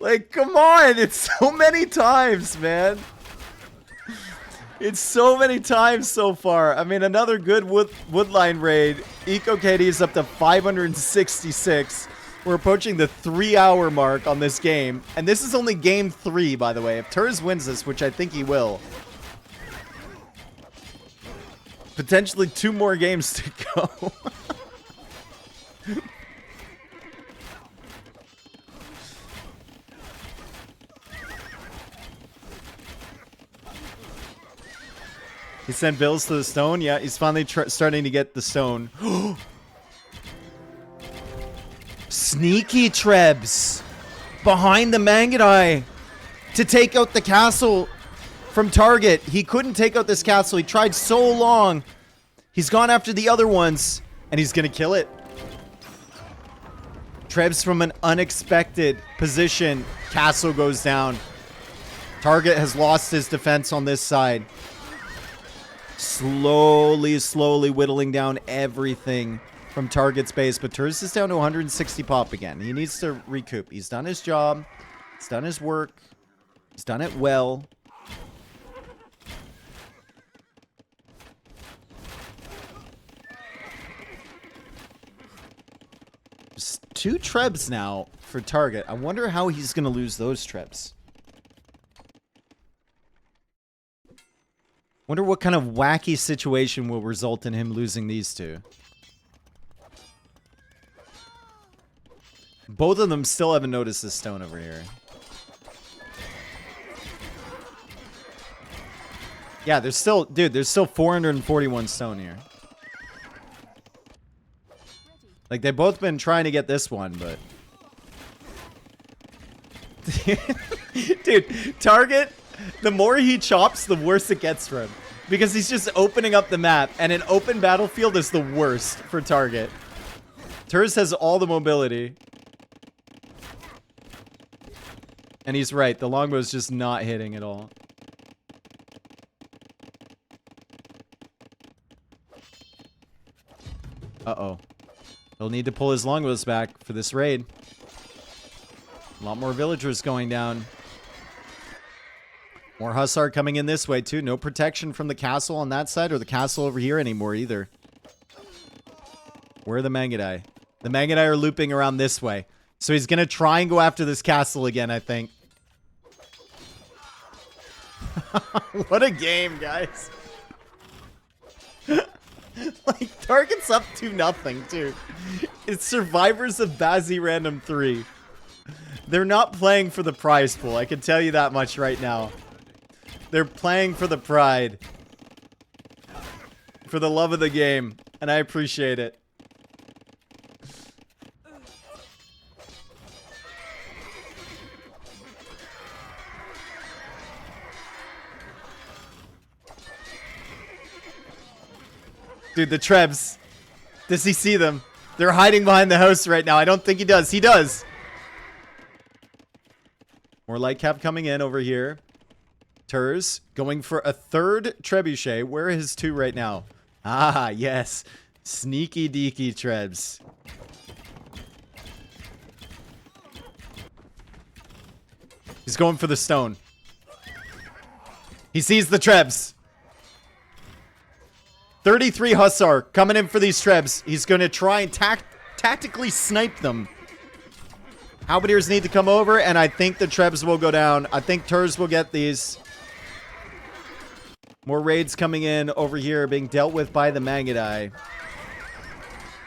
Like, come on. It's so many times, man. It's so many times so far. I mean, another good woodline raid. Eco KD is up to 566. We're approaching the 3-hour mark on this game. And this is only game 3, by the way. If Turs wins this, which I think he will. Potentially 2 more games to go. He sent bills to the stone. Yeah, he's finally starting to get the stone. Sneaky trebs behind the Mangudai to take out the castle from Target. He couldn't take out this castle. He tried so long. He's gone after the other ones, and he's going to kill it. Trebs from an unexpected position. Castle goes down. Target has lost his defense on this side. Slowly whittling down everything from Target's base. But Turs is down to 160 pop again. He needs to recoup. He's done his job. He's done his work. He's done it well. Just 2 trebs now for Target. I wonder how he's going to lose those trebs. Wonder what kind of wacky situation will result in him losing these 2. Both of them still haven't noticed this stone over here. Yeah, there's still... Dude, there's still 441 stone here. Like, they've both been trying to get this one, but... Dude, Target, the more he chops, the worse it gets for him. Because he's just opening up the map, and an open battlefield is the worst for target. Turs has all the mobility. And he's right, the longbow's just not hitting at all. Uh-oh. He'll need to pull his longbows back for this raid. A lot more villagers going down. More Hussar coming in this way, too. No protection from the castle on that side or the castle over here anymore, either. Where are the Mangudai? The Mangudai are looping around this way. So he's going to try and go after this castle again, I think. What a game, guys. Like, target's up 2-0, too. It's Survivors of Bazzi Random 3. They're not playing for the prize pool. I can tell you that much right now. They're playing for the pride. For the love of the game. And I appreciate it. Dude, the Trebs. Does he see them? They're hiding behind the house right now. I don't think he does. He does. More light cap coming in over here. Turs going for a third trebuchet. Where are his two right now? Ah, yes. Sneaky deaky Trebs. He's going for the stone. He sees the Trebs. 33 Hussar coming in for these Trebs. He's going to try and tactically snipe them. Halberdiers need to come over, and I think the Trebs will go down. I think Turs will get these. More raids coming in over here, being dealt with by the Mangudai.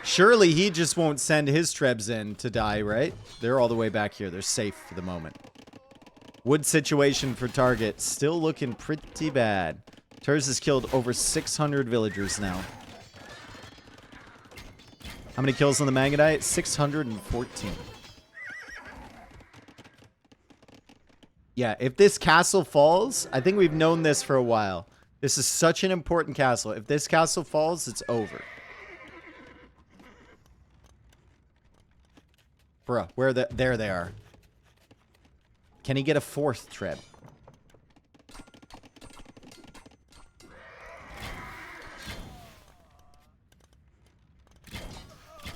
Surely he just won't send his Trebs in to die, right? They're all the way back here. They're safe for the moment. Wood situation for target. Still looking pretty bad. Turs has killed over 600 villagers now. How many kills on the Mangudai? 614. Yeah, if this castle falls, I think we've known this for a while. This is such an important castle. If this castle falls, it's over. Bruh, there they are. Can he get a fourth Treb?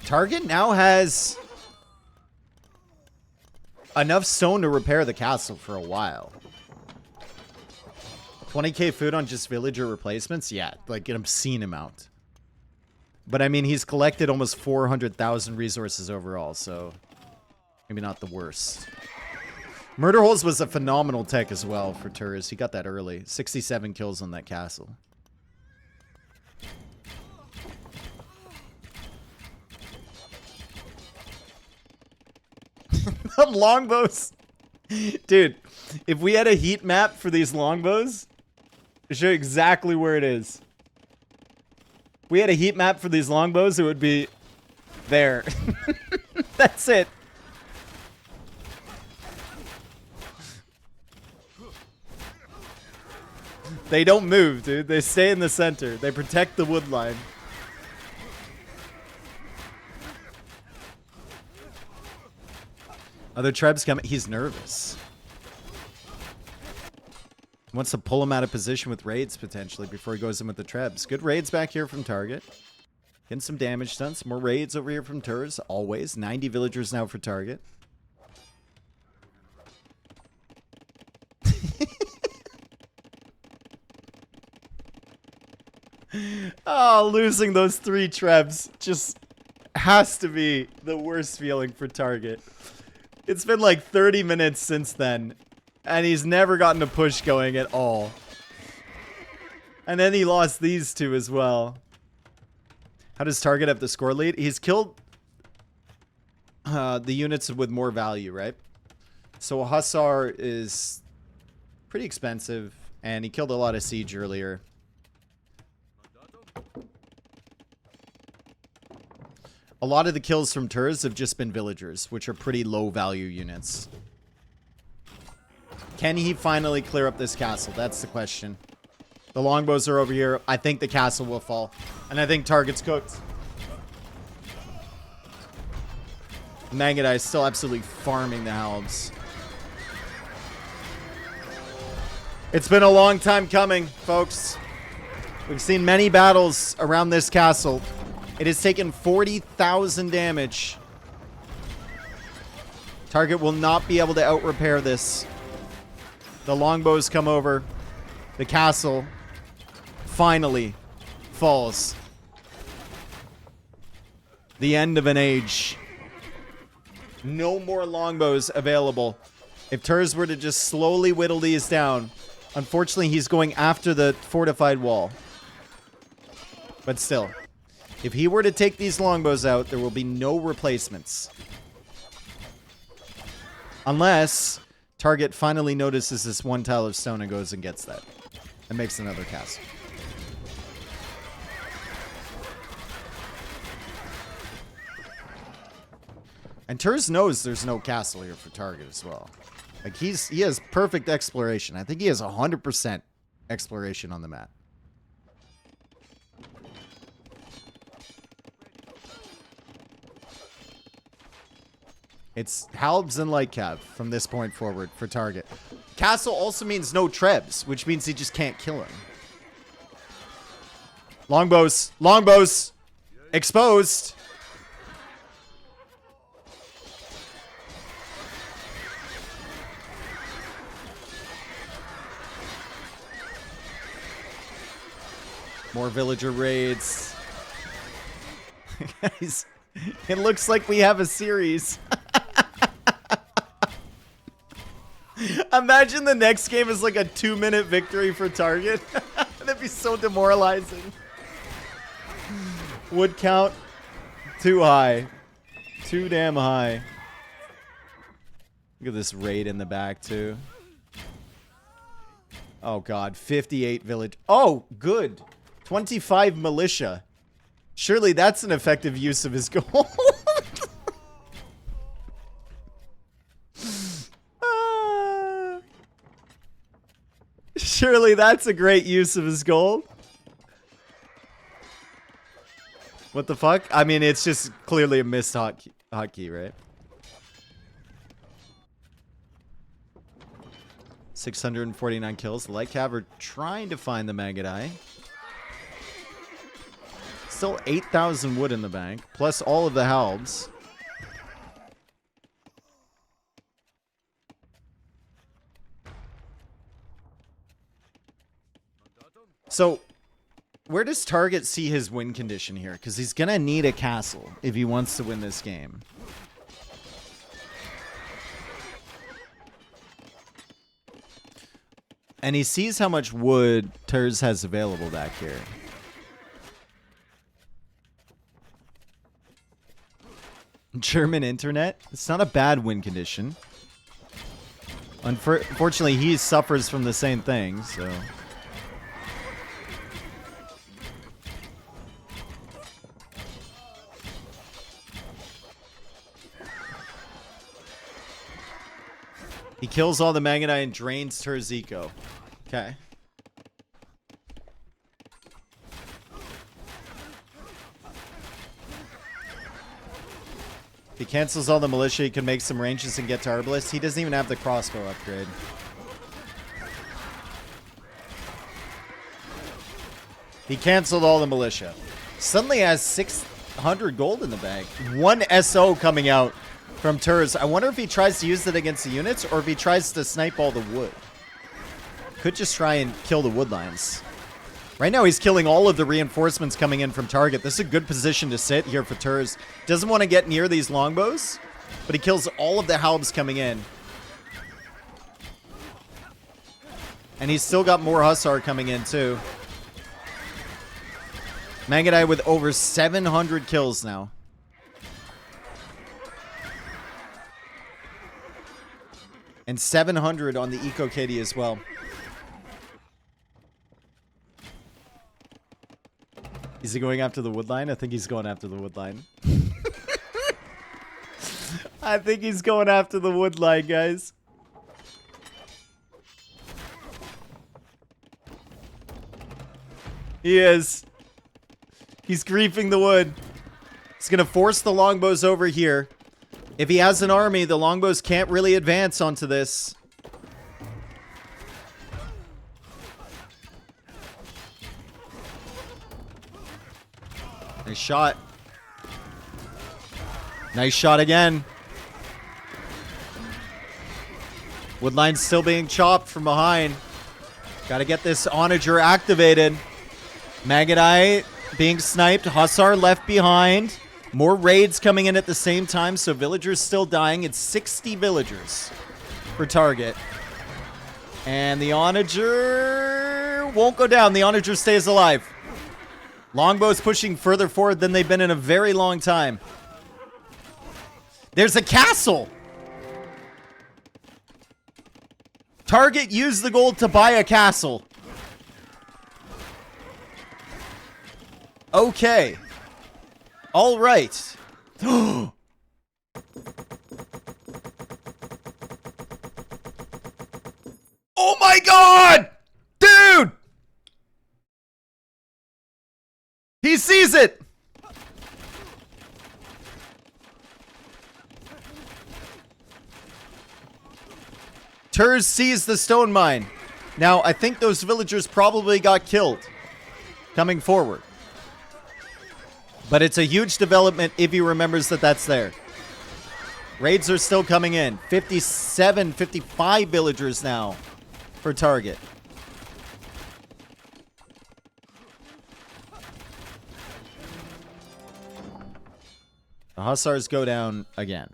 Target now has enough stone to repair the castle for a while. 20k food on just villager replacements? Yeah, like an obscene amount. But I mean, he's collected almost 400,000 resources overall, so maybe not the worst. Murder Holes was a phenomenal tech as well for Turs. He got that early. 67 kills on that castle. The longbows. Dude, if we had a heat map for these longbows, to show you exactly where it is. If we had a heat map for these longbows, it would be there. That's it. They don't move, dude. They stay in the center. They protect the wood line. Other Trebs coming. He's nervous. Wants to pull him out of position with raids, potentially, before he goes in with the Trebs. Good raids back here from Target. Getting some damage done. Some more raids over here from Turs, always. 90 villagers now for Target. Oh, losing those 3 Trebs just has to be the worst feeling for Target. It's been like 30 minutes since then, and he's never gotten a push going at all. And then he lost these 2 as well. How does Target have the score lead? He's killed the units with more value, right? So a Hussar is pretty expensive, and he killed a lot of siege earlier. A lot of the kills from Turs have just been villagers, which are pretty low value units. Can he finally clear up this castle? That's the question. The longbows are over here. I think the castle will fall. And I think target's cooked. Mangadai is still absolutely farming the halbs. It's been a long time coming, folks. We've seen many battles around this castle. It has taken 40,000 damage. Target will not be able to out-repair this. The longbows come over. The castle finally falls. The end of an age. No more longbows available. If Turs were to just slowly whittle these down, unfortunately he's going after the fortified wall. But still, if he were to take these longbows out, there will be no replacements. Unless target finally notices this one tile of stone and goes and gets that. And makes another castle. And Turs knows there's no castle here for target as well. Like he has perfect exploration. I think he has 100% exploration on the map. It's halbs and light cav from this point forward for target. Castle also means no trebs, which means he just can't kill him. Longbows. Longbows. Exposed. More villager raids. Guys, it looks like we have a series. Imagine the next game is like a 2-minute victory for target. That'd be so demoralizing. Would count too high. Too damn high. Look at this raid in the back too. Oh god, 58 village. Oh, good. 25 militia. Surely that's an effective use of his gold. Surely that's a great use of his gold. What the fuck? I mean, it's just clearly a missed hotkey, right? 649 kills. The Light Cav are trying to find the Mangadai. Still 8,000 wood in the bank, plus all of the halbs. So, where does target see his win condition here? Because he's going to need a castle if he wants to win this game. And he sees how much wood Turs has available back here. German internet. It's not a bad win condition. Unfortunately, he suffers from the same thing, so... He kills all the Mangadai and drains Turs' eco. Okay. If he cancels all the militia, he can make some ranges and get to Arbalest. He doesn't even have the crossbow upgrade. He canceled all the militia. Suddenly has 600 gold in the bank. One SO coming out from Turs. I wonder if he tries to use it against the units or if he tries to snipe all the wood. Could just try and kill the wood lines. Right now he's killing all of the reinforcements coming in from target. This is a good position to sit here for Turs. Doesn't want to get near these longbows, but he kills all of the halbs coming in. And he's still got more Hussar coming in too. Mangadai with over 700 kills now. And 700 on the Eco KD as well. Is he going after the woodline? I think he's going after the woodline. I think he's going after the woodline, guys. He is. He's griefing the wood. He's going to force the longbows over here. If he has an army, the longbows can't really advance onto this. Nice shot. Nice shot again. Woodline's still being chopped from behind. Got to get this onager activated. Magadai being sniped. Hussar left behind. More raids coming in at the same time, so villagers still dying. It's 60 villagers for target. And the onager won't go down. The onager stays alive. Longbows pushing further forward than they've been in a very long time. There's a castle! Target used the gold to buy a castle. Okay. All right. Oh my god! Dude! He sees it! Turs sees the stone mine. Now, I think those villagers probably got killed coming forward. But it's a huge development if he remembers that that's there. Raids are still coming in. 57, 55 villagers now for target. The Hussars go down again.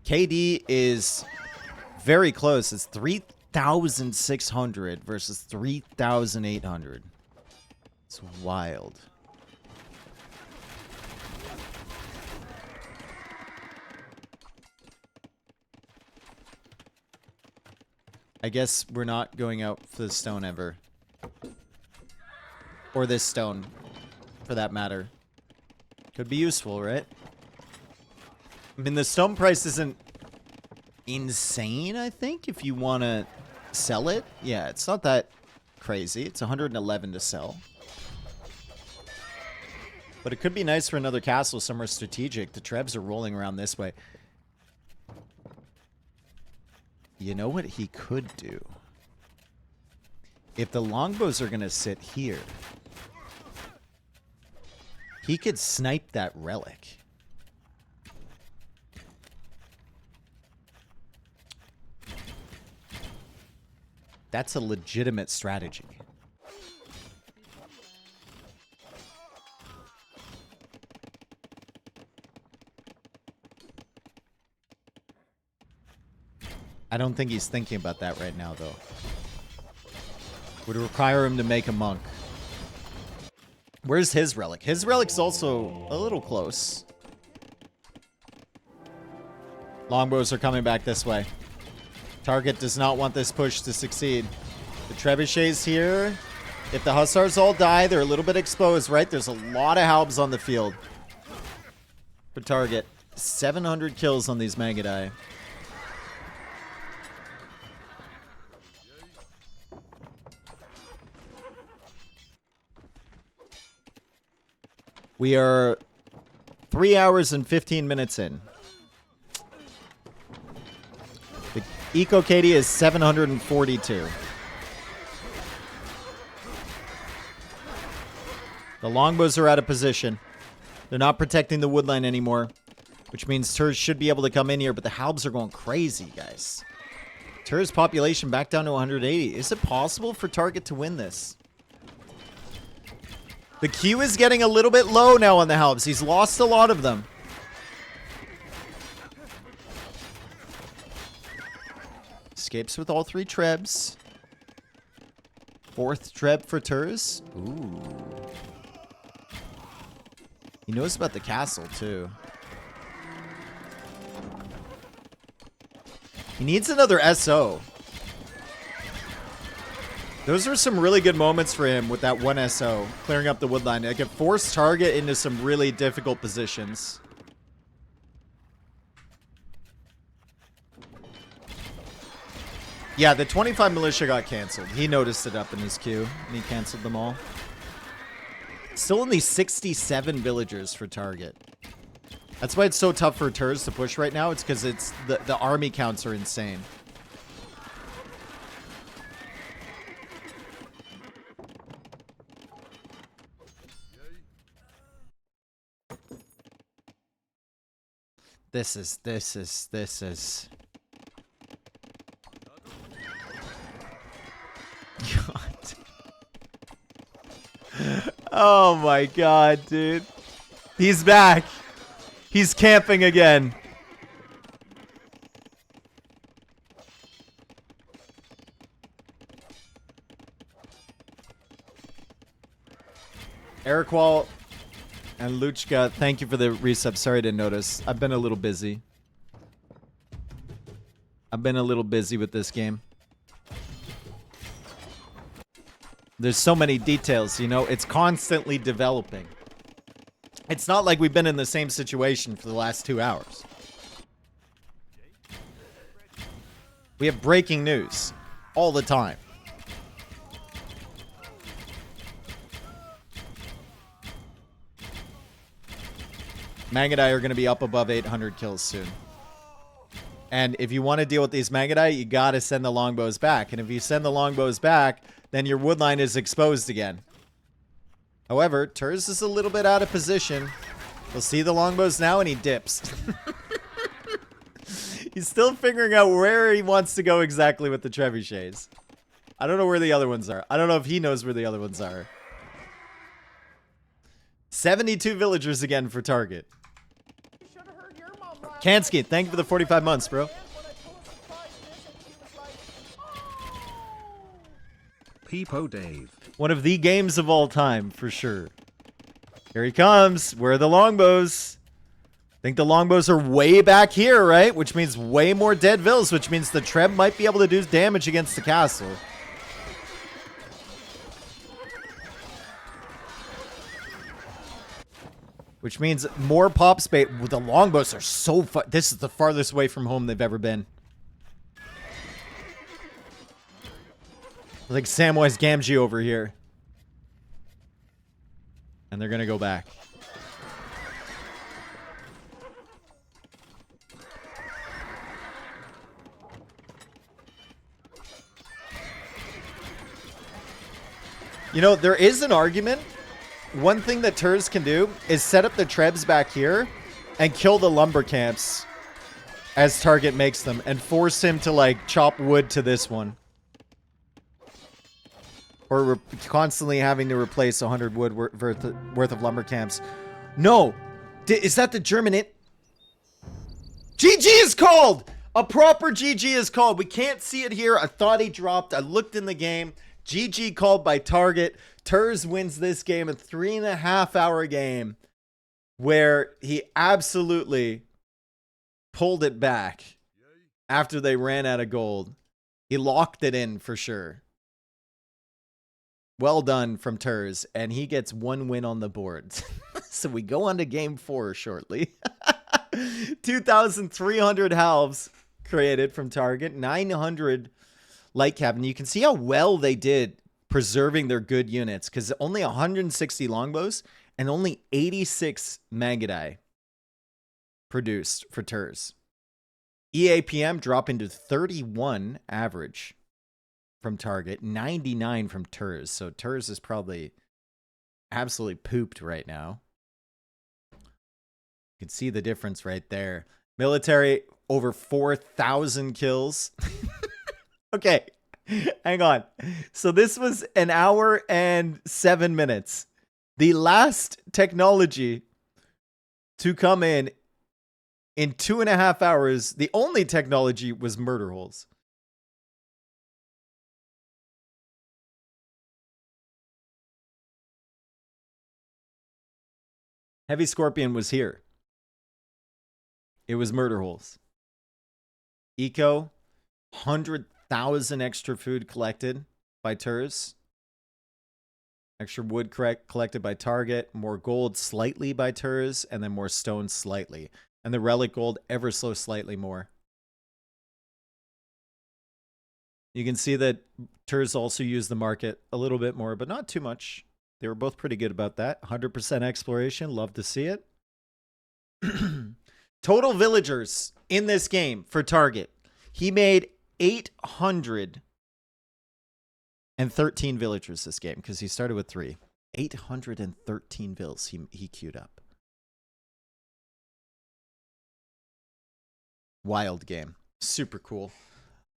KD is very close. It's 3,600 versus 3,800. It's wild. I guess we're not going out for the stone ever. Or this stone, for that matter. Could be useful, right? I mean, the stone price isn't insane, I think, if you want to sell it. Yeah, it's not that crazy. It's 111 to sell. But it could be nice for another castle somewhere strategic. The Trebs are rolling around this way. You know what he could do? If the longbows are going to sit here, he could snipe that relic. That's a legitimate strategy. I don't think he's thinking about that right now, though. Would require him to make a monk. Where's his relic? His relic's also a little close. Longbows are coming back this way. Target does not want this push to succeed. The trebuchets here. If the Hussars all die, they're a little bit exposed, right? There's a lot of Halbs on the field. For target. 700 kills on these Magadai. We are 3 hours and 15 minutes in. The Eco KD is 742. The longbows are out of position. They're not protecting the woodline anymore, which means Turs should be able to come in here, but the Halbs are going crazy, guys. Turs population back down to 180. Is it possible for Target to win this? The Q is getting a little bit low now on the Halbs. He's lost a lot of them. Escapes with all 3 Trebs. 4th Treb for Turs. Ooh. He knows about the castle, too. He needs another SO. Those are some really good moments for him with that 1 SO. Clearing up the woodline. It can force target into some really difficult positions. Yeah, the 25 militia got canceled. He noticed it up in his queue, and he canceled them all. Still only 67 villagers for target. That's why it's so tough for Turs to push right now. It's because it's the army counts are insane. This is. God. Oh my god, dude. He's back. He's camping again. Eric Wall and Luchka, thank you for the resub. Sorry I didn't notice. I've been a little busy. I've been a little busy with this game. There's so many details, you know? It's constantly developing. It's not like we've been in the same situation for the last 2 hours. We have breaking news all the time. Mangadai are going to be up above 800 kills soon. And if you want to deal with these Mangadai, you got to send the longbows back. And if you send the longbows back, then your woodline is exposed again. However, Turs is a little bit out of position. We'll see the longbows now, and he dips. He's still figuring out where he wants to go exactly with the trebuchets. I don't know where the other ones are. I don't know if he knows where the other ones are. 72 villagers again for target. Kansky, thank you for the 45 months, bro. Peepo Dave. One of the games of all time, for sure. Here he comes. Where are the longbows? I think the longbows are way back here, right? Which means way more dead vills, which means the Treb might be able to do damage against the castle. Which means more pop space. The longbows are so far. This is the farthest away from home they've ever been. Like Samwise Gamgee over here. And they're going to go back. You know, there is an argument. One thing that Turs can do is set up the Trebs back here and kill the lumber camps as target makes them and force him to, like, chop wood to this one. Or constantly having to replace 100 wood worth of lumber camps. No! Is that the German GG is called! A proper GG is called. We can't see it here. I thought he dropped. I looked in the game. GG called by target. Turs wins this game, a 3.5 hour game where he absolutely pulled it back after they ran out of gold. He locked it in for sure. Well done from Turs, and he gets 1 win on the board. So we go on to game 4 shortly. 2,300 halves created from target, 900 light cabin. You can see how well they did preserving their good units, because only 160 longbows and only 86 Mangadai produced for Turs. EAPM dropping to 31 average from target, 99 from Turs. So Turs is probably absolutely pooped right now. You can see the difference right there. Military, over 4,000 kills. Okay, hang on. So this was 1 hour and 7 minutes. The last technology to come in 2.5 hours, the only technology was murder holes. Heavy Scorpion was here. It was murder holes. Eco, 100,000 extra food collected by Turs. Extra wood collected by target. More gold slightly by Turs. And then more stone slightly. And the relic gold ever so slightly more. You can see that Turs also used the market a little bit more, but not too much. They were both pretty good about that. 100% exploration. Love to see it. Total villagers in this game for Target. He made 813 villagers this game because he started with 3. 813 vills he queued up. Wild game. Super cool.